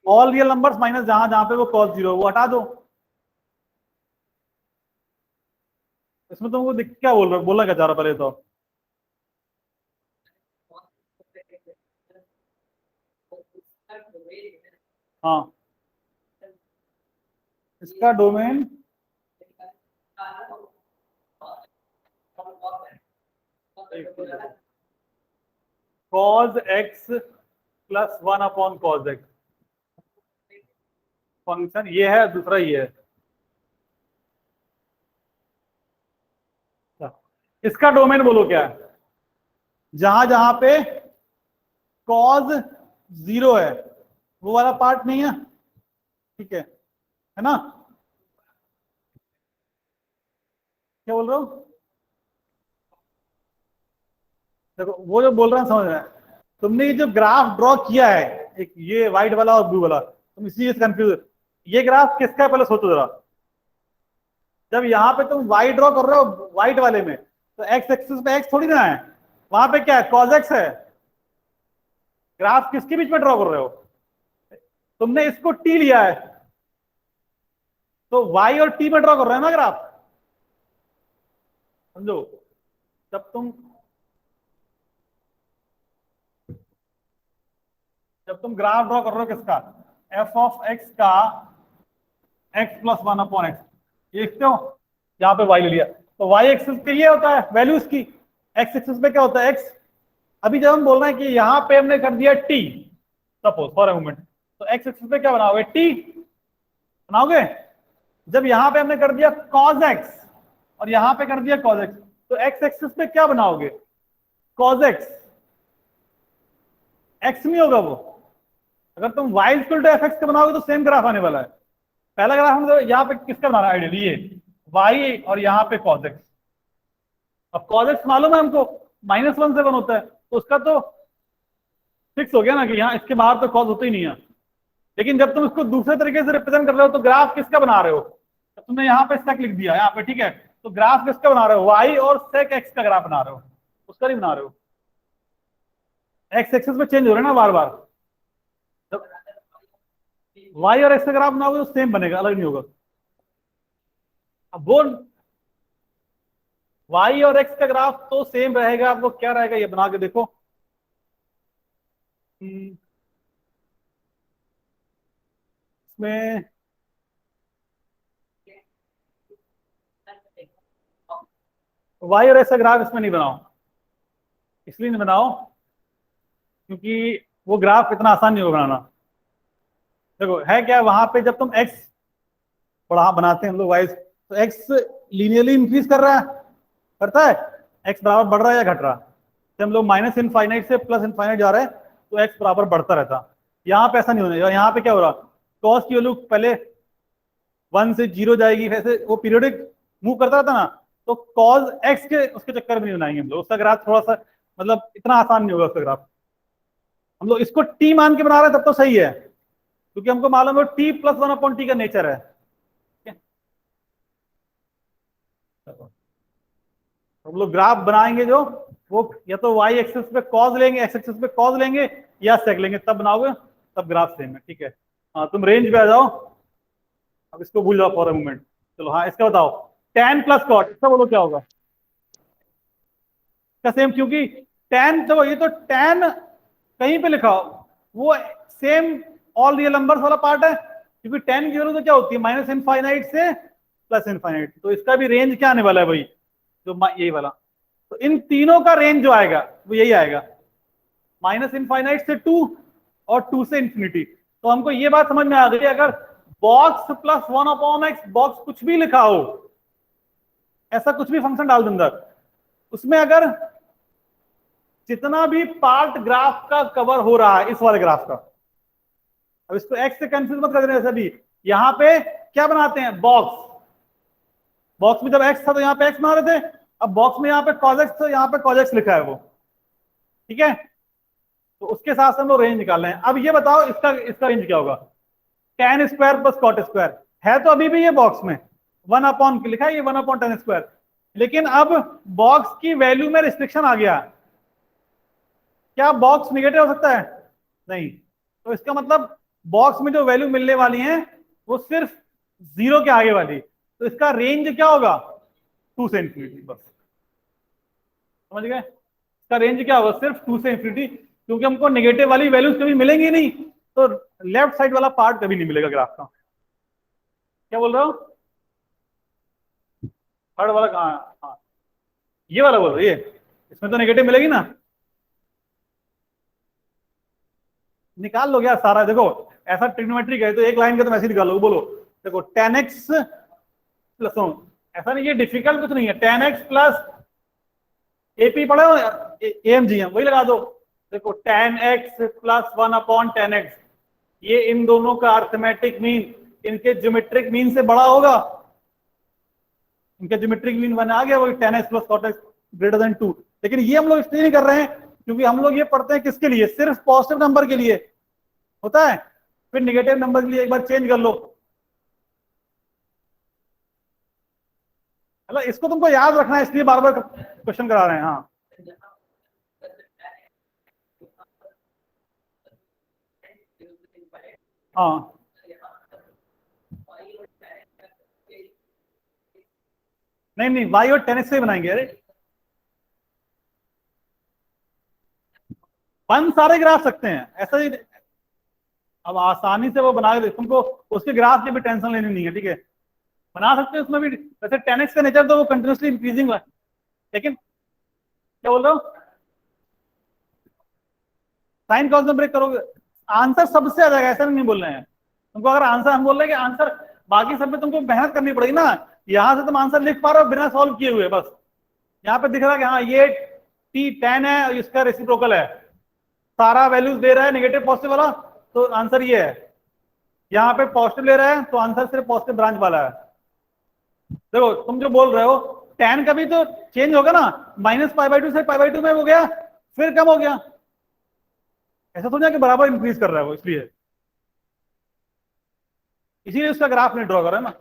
ऑल रियल नंबर्स माइनस जहां जहां पे वो कॉज 0 वो हटा दो। इसमें तुमको क्या बोल रहे हो, बोलना क्या चाह रहा पहले तो? हाँ, इसका domain cos x +1/cos x, function ये है, दूसरा ये है। इसका डोमेन बोलो क्या है? जहां जहां पे cos 0 है वो वाला पार्ट नहीं है, ठीक है ना? क्या बोल रहे हो? देखो वो जो बोल रहा है समझ रहे हैं, तुमने ये जो ग्राफ ड्रॉ किया है, एक ये व्हाइट वाला और ब्लू वाला, तुम इसलिए कंफ्यूज, ये ग्राफ किसका है पहले सोचो जरा। जब यहाँ पे तुम वाई ड्रॉ कर रहे हो व्हाइट वाले में, तो एक्स एक्सिस पे एक्स थोड़ी ना है, वहां पे क्या है, कॉज एक्स है। ग्राफ किसके बीच में ड्रॉ कर रहे हो? तुमने इसको टी लिया है, तो वाई और टी में ड्रॉ कर रहे हो ना ग्राफ, समझो। जब तुम जब तुम ग्राफ ड्रॉ कर रहे हो किसका, एफ ऑफ एक्स का x+1/x, ये देखते हो, यहाँ पे y ले लिया, तो y एक्सिस पे ये होता है वैल्यूज की, x एक्सिस पे क्या होता है x। अभी जब हम बोल रहे हैं कि यहाँ पे हमने कर दिया t, suppose for a moment, तो x एक्सिस पे क्या बनाओगे, t बनाओगे। जब यहाँ पे हमने कर दिया cos x और यहाँ पे कर दिया cos x, तो x एक्सिस पे क्या बनाओगे, cos x, x नहीं होगा वो। अगर तुम y = fx का बनाओगे तो सेम ग्राफ आने वाला है। पहला ग्राफ हम तो यहाँ पे किसका बना रहा है, आइडियली ये y और यहाँ पे cos x। अब cos x मालूम है हमको, -1 से 1 होता है, तो उसका तो फिक्स हो गया ना कि यहाँ इसके बाहर तो cos होता ही नहीं है। लेकिन जब तुम इसको दूसरे तरीके से रिप्रेजेंट कर रहे हो तो ग्राफ किसका बना रहे हो, तो तुमने यहाँ पे सेक लिख दिया यहाँ पे, ठीक है, तो ग्राफ किसका बना रहे हो, y और सेक x का ग्राफ बना रहे हो। तो उसका नहीं बना रहे हो। एक्स एक्सिस पे चेंज हो रहा है ना बार बार, जब वाई और एक्स का ग्राफ बनाओगे तो सेम बनेगा, अलग नहीं होगा। अब वो वाई और एक्स का ग्राफ तो सेम रहेगा, आपको क्या रहेगा ये बना के देखो। इसमें वाई और एक्स का ग्राफ इसमें नहीं बनाओ, इसलिए नहीं बनाओ क्योंकि वो ग्राफ इतना आसान नहीं होगा बनाना। देखो है क्या, वहां पे जब तुम एक्स बढ़ा बनाते हैं हम लोग वाई, तो एक्स लीनियरली इंक्रीज कर रहा है, करता है, एक्स बराबर बढ़ रहा है या घट रहा है। जब हम लोग माइनस इनफाइनाइट से प्लस इनफाइनाइट जा रहे हैं तो एक्स बराबर बढ़ता रहता। यहाँ पे ऐसा नहीं होना, यहाँ पे क्या हो रहा, कॉस की वैल्यू पहले 1 से 0 जाएगी, वैसे वो पीरियोडिक मूव करता रहता ना, तो कॉस एक्स के उसके चक्कर में नहीं बनाएंगे हम लोग, उसका ग्राफ थोड़ा सा मतलब इतना आसान नहीं होगा उसका ग्राफ। हम लोग इसको टी मान के बना रहे हैं तब तो सही है, क्योंकि हमको मालूम है टी प्लस 1/t का नेचर है। हम लोग ग्राफ बनाएंगे जो, वो या तो वाई एक्सिस पे कॉज लेंगे, एक्स एक्सिस पे कॉज लेंगे या सेक लेंगे, तब बनाओगे, तब ग्राफ सेम है। ठीक है, हाँ तुम रेंज पे आ जाओ, अब इसको भूल जाओ फॉर अ मोमेंट। चलो हाँ इसका बताओ, tan प्लस कॉट, इसका बोलो क्या होगा। इसका सेम, क्योंकि tan तो ये तो tan कहीं पे लिखा हो वो सेम ऑल रियल नंबर्स वाला पार्ट है, क्योंकि tan की वैल्यू तो क्या होती है माइनस इनफाइनाइट से प्लस इनफाइनाइट, तो इसका भी रेंज क्या आने वाला है भाई, जो यही वाला। तो इन तीनों का रेंज जो आएगा वो यही आएगा, माइनस इनफाइनाइट से 2 और 2 से इंफिनिटी। तो हमको ये बात समझ में आ गई, अगर बॉक्स प्लस 1/x बॉक्स कुछ भी लिखा हो, ऐसा कुछ भी फंक्शन डाल दो अंदर, उसमें अगर जितना भी पार्ट ग्राफ का कवर हो रहा है इस वाले ग्राफ का, अब इसको एक्स से कंफ्यूज मत कर देना, ऐसा भी यहां पे क्या बनाते हैं बॉक्स, बॉक्स में जब एक्स था तो यहाँ पे एक्स बना रहे थे, अब बॉक्स में यहाँ पे cos x तो यहाँ पे cos x लिखा है वो, ठीक है, तो उसके साथ से हम लोग रेंज निकाल रहे हैं। अब ये बताओ इसका इसका रेंज क्या होगा, tan square plus cot square है, तो अभी भी ये बॉक्स में 1/, लिखा है ये 1/tan स्क्वायर, लेकिन अब बॉक्स की वैल्यू में रिस्ट्रिक्शन आ गया, क्या बॉक्स निगेटिव हो सकता है, नहीं, तो इसका मतलब बॉक्स में जो वैल्यू मिलने वाली है वो सिर्फ 0 के आगे वाली, तो इसका रेंज क्या होगा 2 से इंफिनिटी, बस समझ गए, इसका रेंज क्या होगा सिर्फ 2 से इंफिनिटी, क्योंकि हमको नेगेटिव वाली वैल्यूज कभी मिलेंगी नहीं, तो लेफ्ट साइड वाला पार्ट कभी नहीं मिलेगा ग्राफ का। क्या बोल रहे हो, थर्ड वाला कहाँ है? हाँ ये वाला बोल रहे हो, ये इसमें तो नेगेटिव मिलेगी ना, निकाल लो यार सारा, देखो ऐसा ट्रिग्नोमेट्रिक है तो एक लाइन का तो ऐसे निकाल लो, बोलो देखो tan x प्लस, ऐसा नहीं, ये डिफिकल्ट कुछ नहीं है, tan x प्लस एपी पढ़े हो, एमजीएम वही लगा दो, देखो tan x plus 1/tan x, ये इन दोनों का अर्थमेटिक मीन इनके ज्योमेट्रिक मीन से बड़ा होगा, इनका ज्योमेट्रिक मीन बना आ गया वही tan x plus cot x greater than 2, लेकिन ये हम लोग इसलिए नहीं कर रहे हैं क्योंकि हम लोग ये पढ़ते हैं किसके लिए, सिर्फ पॉजिटिव नंबर के लिए होता है, फिर निगेटिव नंबर के लिए एक बार चेंज कर लो, मतलब इसको तुमको याद रखना है इसलिए बार बार क्वेश्चन करा रहे हैं। हाँ हाँ नहीं नहीं, वाई और tan x से ही बनाएंगे, अरे बन सारे ग्राफ सकते हैं ऐसा ही, अब आसानी से वो बना के तुमको उसके ग्राफ की भी टेंशन लेनी नहीं है, ठीक है, बना सकते हैं उसमें भी, वैसे tan x का नेचर तो वो कंटिन्यूसली इंक्रीजिंग है, लेकिन क्या बोल रहे हो, साइन कॉस में ब्रेक करोगे आंसर सबसे आ जाएगा, ऐसा नहीं बोल रहे हैं तुमको, अगर आंसर हम बोल रहे हैं कि आंसर बाकी सब में तुमको मेहनत करनी पड़ेगी ना, यहां से तुम आंसर लिख पा रहे हो बिना सॉल्व किए हुए, बस यहाँ पे दिख रहा है कि हाँ ये टी tan है और इसका रेसिप्रोकल है, सारा वैल्यूज दे रहा है नेगेटिव पॉजिटिव वाला, तो आंसर ये है, यहाँ पे पॉजिटिव ले रहा है तो आंसर सिर्फ पॉजिटिव ब्रांच वाला है। देखो तुम जो बोल रहे हो tan का भी तो चेंज होगा ना, -π/2 से π/2 में हो गया, फिर कम हो गया, ऐसा थोड़ी ना कि बराबर इंक्रीज कर रहा है वो, इसलिए इसीलिए उसका ग्राफ नहीं ड्रॉ कर रहा है ना।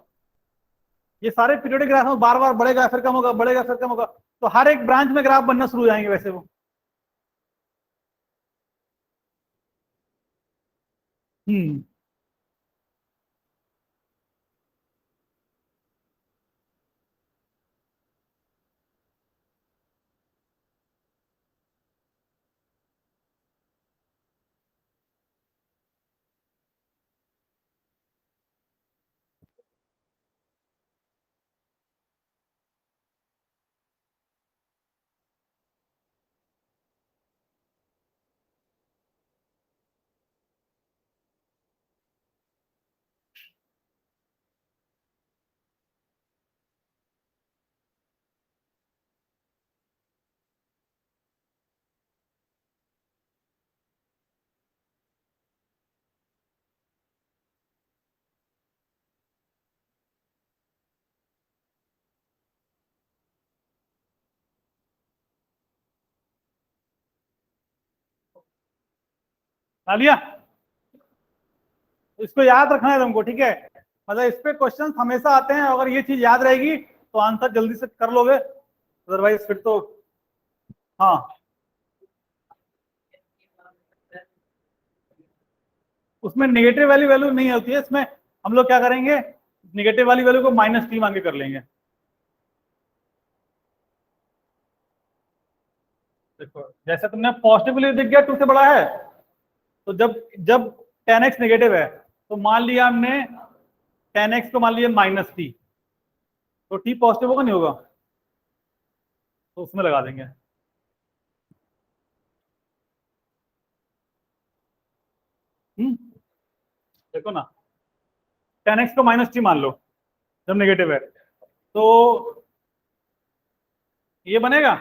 ये सारे पीरियोडिक ग्राफ में बार बार बढ़ेगा फिर कम होगा, बढ़ेगा फिर कम होगा, तो हर एक ब्रांच में ग्राफ बनना शुरू हो जाएंगे वैसे वो। हम्म। आलिया, इसको याद रखना है तुमको, ठीक है? मतलब इस पे क्वेश्चन हमेशा आते हैं, अगर ये चीज याद रहेगी तो आंसर जल्दी से कर लोगे, अदरवाइज फिर तो। हाँ, उसमें नेगेटिव वाली वैल्यू नहीं होती है, इसमें हम लोग क्या करेंगे, नेगेटिव वाली वैल्यू को माइनस टी मान के कर लेंगे। देखो जैसे तुमने पॉजिटिव वैल्यू दिख गया 2 से बड़ा है, तो जब जब 10x नेगेटिव है तो मान लिया हमने 10x को मान लिया माइनस टी, तो टी पॉजिटिव होगा नहीं होगा, तो उसमें लगा देंगे। हम्म। देखो ना, 10x को माइनस टी मान लो जब नेगेटिव है, तो ये बनेगा,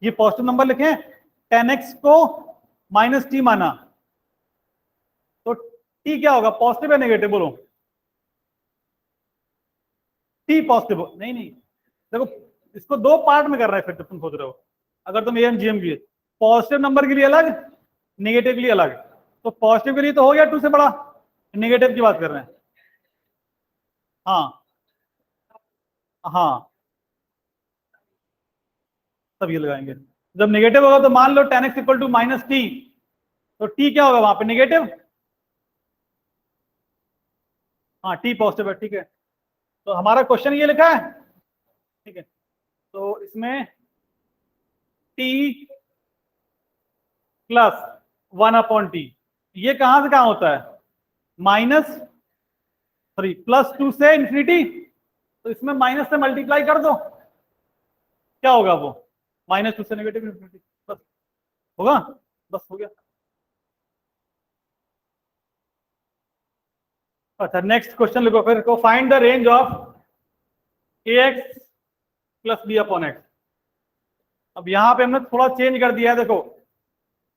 ये पॉजिटिव नंबर लिखे, 10x को माइनस टी माना, तो टी क्या होगा, पॉजिटिव है नेगेटिव बोलो? टी पॉजिटिव नहीं नहीं, देखो इसको दो पार्ट में कर रहा है फिर, तुम सोच रहे हो अगर तुम एम जी एम की, पॉजिटिव नंबर के लिए अलग, नेगेटिव के लिए अलग, तो पॉजिटिव के लिए तो हो गया 2 से बड़ा, नेगेटिव की बात कर रहे हैं। हाँ हाँ, तब ये लगाएंगे। जब नेगेटिव होगा तो मान लो 10x equal to minus t, तो टी क्या होगा वहां पे, नेगेटिव। हाँ, टी पॉजिटिव है, ठीक है, तो हमारा क्वेश्चन ये लिखा है, ठीक है, तो इसमें टी प्लस 1/t, ये कहां से कहां होता है, माइनस सॉरी +2 से इंफिनिटी, तो इसमें माइनस से मल्टीप्लाई कर दो, क्या होगा वो, -2 से नेगेटिव इंफिनिटी, बस होगा, बस हो गया। अच्छा नेक्स्ट क्वेश्चन लिखो फिर को, find the range of ax plus b upon x. अब यहां पे हमने थोड़ा चेंज कर दिया है, देखो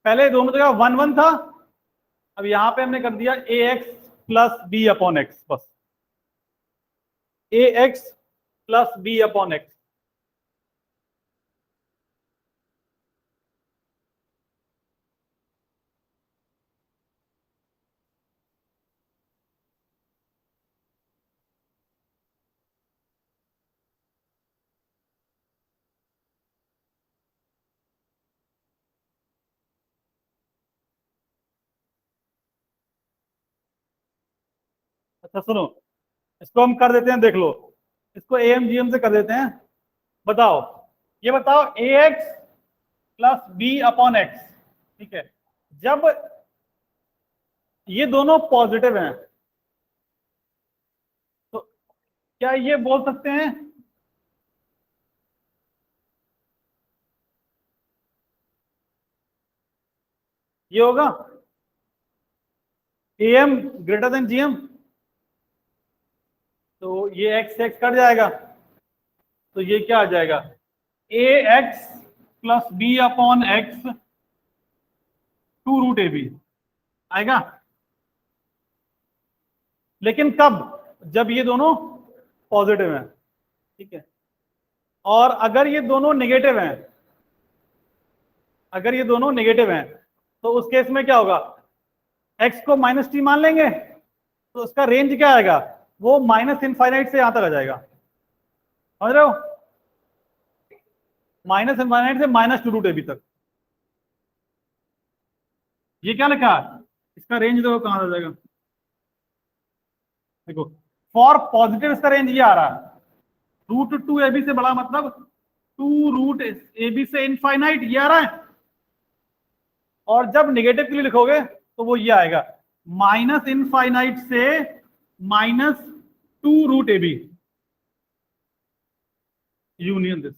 पहले दोनों जगह 1 1 था, अब यहां पे हमने कर दिया ax plus b upon x, बस ax plus b upon x. अच्छा सुनो, इसको हम कर देते हैं, देख लो, इसको एम जी एम से कर देते हैं। बताओ, ये बताओ ax plus b upon x, ठीक है, जब ये दोनों पॉजिटिव हैं तो क्या ये बोल सकते हैं, ये होगा am ग्रेटर देन gm, तो ये x से x कट जाएगा, तो ये क्या आ जाएगा, ax plus b upon x 2√ab आएगा। लेकिन कब, जब ये दोनों पॉजिटिव हैं, ठीक है, और अगर ये दोनों नेगेटिव हैं, अगर ये दोनों नेगेटिव हैं तो उस केस में क्या होगा, x को माइनस टी मान लेंगे, तो उसका रेंज क्या आएगा, वो -इनफाइनाइट से यहां तक आ जाएगा, समझ रहे हो? माइनस इनफाइनाइट से minus two root a b तक। ये क्या लिखा है? इसका रेंज देखो कहां आ जाएगा। देखो फॉर पॉजिटिव इसका रेंज ये आ रहा है, रूट टू ए बी से बड़ा मतलब टू रूट ए बी से इनफाइनाइट ये आ रहा है। और जब निगेटिव के लिए लिखोगे तो वो ये आएगा, माइनस इनफाइनाइट से minus two root a b union this.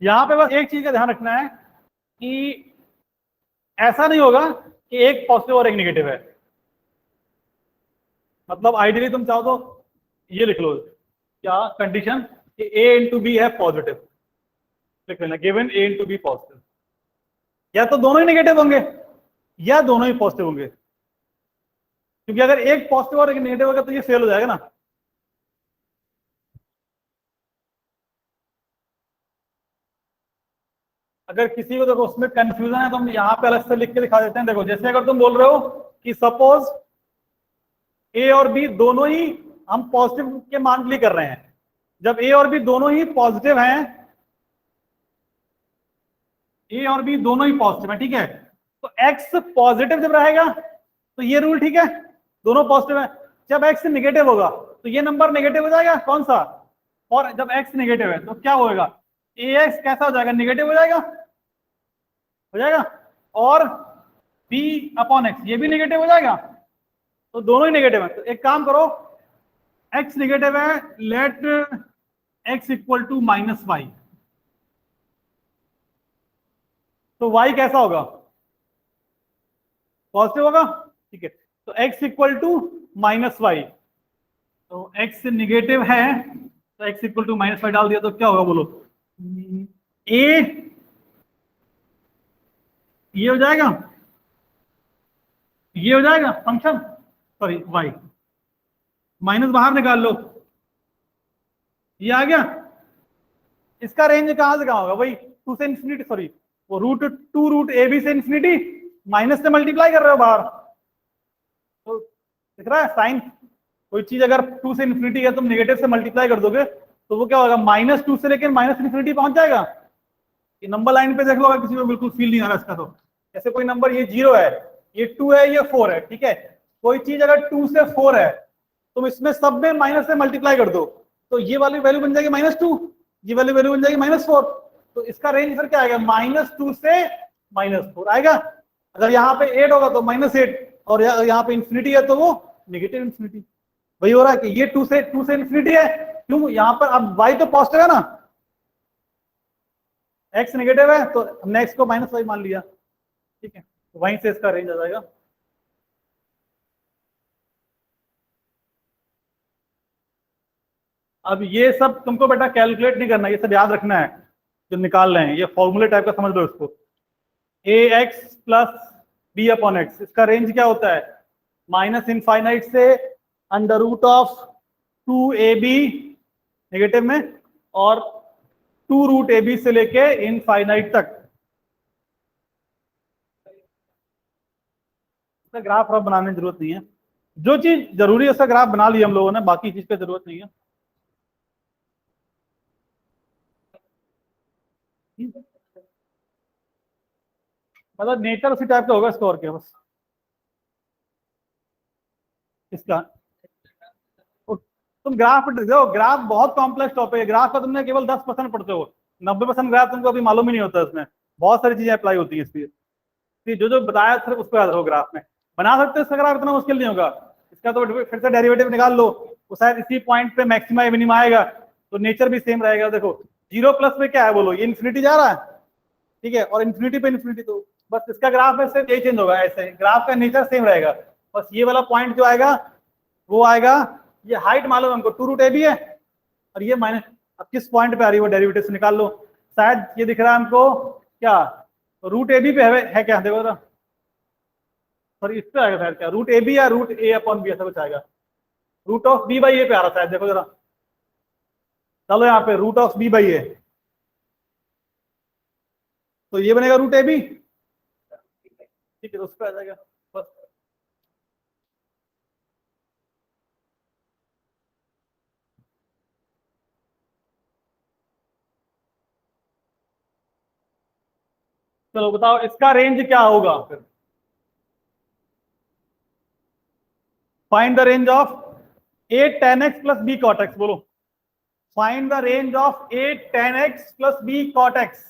यहां पे बस एक चीज का ध्यान रखना है कि ऐसा नहीं होगा कि एक पॉजिटिव और एक नेगेटिव है। मतलब आइडियली तुम चाहो तो ये लिख लो, क्या कंडीशन कि ए इंटू बी है पॉजिटिव, लिख लेना गिवन ए इंटू बी पॉजिटिव। या तो दोनों ही नेगेटिव होंगे या दोनों ही पॉजिटिव होंगे, क्योंकि अगर एक पॉजिटिव और एक नेगेटिव होगा तो ये फेल हो जाएगा ना। अगर किसी को देखो उसमें कंफ्यूजन है तो हम यहाँ पे अलग से लिख के दिखा देते हैं। देखो जैसे अगर तुम बोल रहे हो कि सपोज ए और बी दोनों ही हम पॉजिटिव के मान के लिए कर रहे हैं, जब ए और बी दोनों ही पॉजिटिव हैं, ए और बी दोनों ही पॉजिटिव है, ठीक है, तो एक्स पॉजिटिव जब रहेगा तो ये रूल ठीक है, दोनों पॉजिटिव है। जब एक्स नेगेटिव होगा तो ये नंबर नेगेटिव हो जाएगा, कौन सा, और जब एक्स नेगेटिव है तो क्या होगा, ए एक्स कैसा हो जाएगा, नेगेटिव हो जाएगा, और बी अपॉन एक्स ये भी नेगेटिव हो जाएगा, तो दोनों ही नेगेटिव है। तो एक काम करो, एक्स नेगेटिव है, let x equal to minus y, तो y कैसा होगा, पॉजिटिव होगा, ठीक है। तो x equal to minus y, तो x निगेटिव है तो x equal to minus y डाल दिया तो क्या होगा बोलो, a ये हो जाएगा, ये हो जाएगा फंक्शन, सॉरी y, माइनस बाहर निकाल लो, ये आ गया। इसका रेंज कहां से कहां होगा, वही टू से इंफिनिटी, सॉरी वो root two root a b से इंफिनिटी, माइनस से मल्टीप्लाई कर रहे हो बाहर, तो दिख रहा है साइन। कोई चीज अगर टू से इंफिनिटी है तुम नेगेटिव से मल्टीप्लाई कर दोगे तो वो क्या होगा, माइनस टू से लेकर माइनस इंफिनिटी पहुंच जाएगा। ये नंबर लाइन पे देख लो, अगर किसी को बिल्कुल फील नहीं आ रहा इसका, तो जैसे कोई नंबर ये 0 है, ये 2 है, ये 4 है, ठीक है, कोई चीज अगर 2 से 4 है तुम इसमें सब में माइनस से मल्टीप्लाई कर दो तो ये वाली वैल्यू बन जाएगी -2, ये वाली वैल्यू बन जाएगी -4, तो इसका रेंज फिर क्या आएगा, -2 से -4 आएगा। अगर यहाँ पे 8 होगा तो -8, और यहाँ पे इंफिनिटी है तो वो नेगेटिव इंफिनिटी। वही हो रहा है कि ये 2 से इंफिनिटी है, क्यों, यहाँ पर अब y तो पॉजिटिव है ना, x नेगेटिव है तो हमने x को -y मान लिया, ठीक है, तो वहीं से इसका रेंज आ जाएगा। अब ये सब तुमको बेटा कैलकुलेट नहीं करना, ये सब याद रखना है जो निकाल रहे हैं, ये फॉर्मूले टाइप का समझ लो इसको। A x plus b upon x, इसका रेंज क्या होता है, माइनस इनफाइनाइट से under root of 2ab negative में, और 2 रूट ए बी से लेके इनफाइनाइट तक। इसका ग्राफ आप बनाने की जरूरत नहीं है, जो चीज जरूरी है उसका ग्राफ बना लिया हम लोगों ने, बाकी चीज की जरूरत नहीं है। मतलब नेचर उसी टाइप का होगा इसका, और क्या बस इसका। तुम ग्राफ देखो, ग्राफ बहुत कॉम्प्लेक्स टॉपिक है, ग्राफ का तुमने केवल 10% पढ़ते हो, 90% ग्राफ तुमको अभी मालूम ही नहीं होता, इसमें बहुत सारी चीजें अप्लाई होती है, इसलिए जो जो बताया सिर्फ उसको याद रखो। ग्राफ में बना सकते हो इसका ग्राफ, इतना मुश्किल नहीं होगा इसका, तो फिर से डेरिवेटिव निकाल लो, वो शायद इसी पॉइंट पे मैक्सिमा या मिनिमा आएगा, तो नेचर भी सेम रहेगा। देखो 0 प्लस में क्या है बोलो, ये इन्फिनिटी जा रहा है, ठीक है, और इन्फिनिटी पे इन्फिनिटी, तो बस इसका ग्राफ में सिर्फ ये चेंज होगा, ऐसे ग्राफ का नेचर सेम रहेगा, बस ये वाला पॉइंट जो आएगा वो आएगा, ये हाइट मालूम हमको 2 रूट ए बी है, और ये माइनस, अब किस पॉइंट पे आ रही है वो डेरिवेटिव से निकाल लो। शायद ये दिख रहा है हमको क्या, रूट ए बी पे है क्या, देखो जरा, सॉरी इस पे आएगा शायद, क्या रूट ए बी या रूट ए अपॉन बी, ऐसा कुछ आएगा, रूट ऑफ बी बाई ए पे आ रहा है, देखो जरा, चलो यहाँ पे रूट ऑफ बी बाई ए, तो ये बनेगा रूट ए बी, ठीक है, तो उस पर आ जाएगा बस। चलो बताओ इसका रेंज क्या होगा फिर, find the range of a tan x plus b cot x, बोलो find the range of a tan x plus b cot x,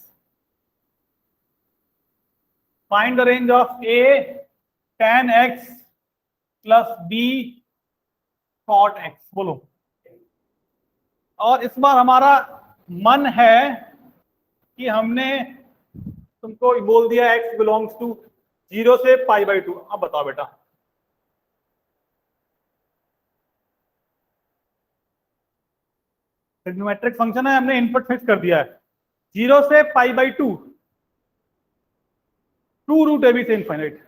find the range of a tan x plus b cot x, बोलो। और इस बार हमारा मन है कि हमने तुमको बोल दिया x बिलोंग्स टू 0 से π/2, अब बताओ बेटा, ट्रिग्नोमेट्रिक फंक्शन है, हमने इनपुट फिक्स कर दिया है 0 से π/2, 2 रूट ए बी से infinite,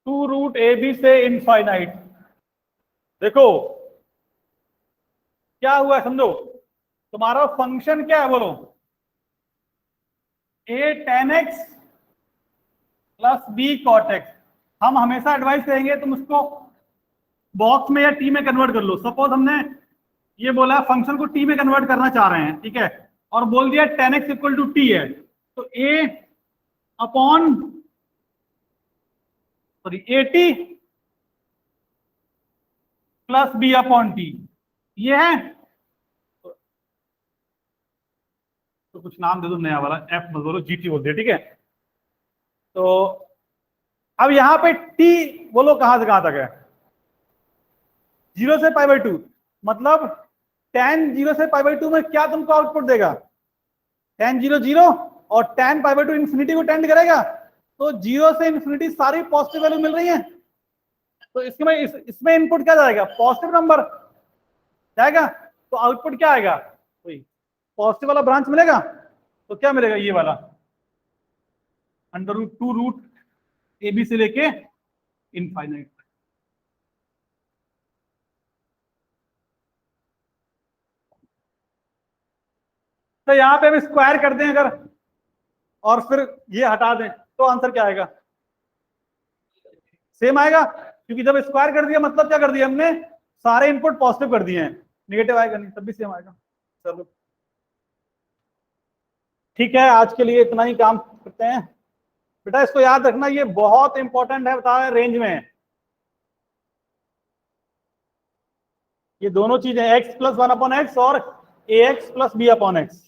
two root a b से इनफाइनाइट। देखो क्या हुआ है समझो, तुम्हारा फंक्शन क्या है बोलो, a tan x plus b cot x. हम हमेशा एडवाइस देंगे तुम उसको बॉक्स में या टी में कन्वर्ट कर लो। सपोज हमने ये बोला फंक्शन को टी में कन्वर्ट करना चाह रहे हैं, ठीक है, और बोल दिया tan x equal to t है, तो a upon sorry a t plus b upon t, ये है, तो कुछ नाम दे दो नया वाला, एफ मत बोलो, जीटी बोल दिया, ठीक है। तो अब यहां पे टी बोलो कहां से कहां तक है, 0 से π/2, मतलब tan 0 से π/2 में क्या तुमको आउटपुट देगा, tan 0 0 और tan π/2 इंफिनिटी को टेंड करेगा, तो 0 से इंफिनिटी सारी पॉजिटिव वैल्यू मिल रही है, तो इसमें इसमें इनपुट क्या जाएगा, पॉजिटिव नंबर जाएगा, तो आउटपुट क्या आएगा, वही पॉजिटिव वाला ब्रांच मिलेगा, तो क्या मिलेगा, ये वाला √2 रूट ए बी से लेके इनफाइनाइट। तो यहां पे हम स्क्वायर कर दें अगर, और फिर ये हटा दें, तो आंसर क्या आएगा, सेम आएगा, क्योंकि जब स्क्वायर कर दिया मतलब क्या कर दिया हमने, सारे इनपुट पॉजिटिव कर दिए हैं, नेगेटिव आएगा नहीं, तब भी सेम आएगा। चलो ठीक है, आज के लिए इतना ही काम करते हैं बेटा, इसको याद रखना, ये बहुत इंपॉर्टेंट है, बता रहे रेंज में ये दोनों चीजें x + 1/x और ax + b/x।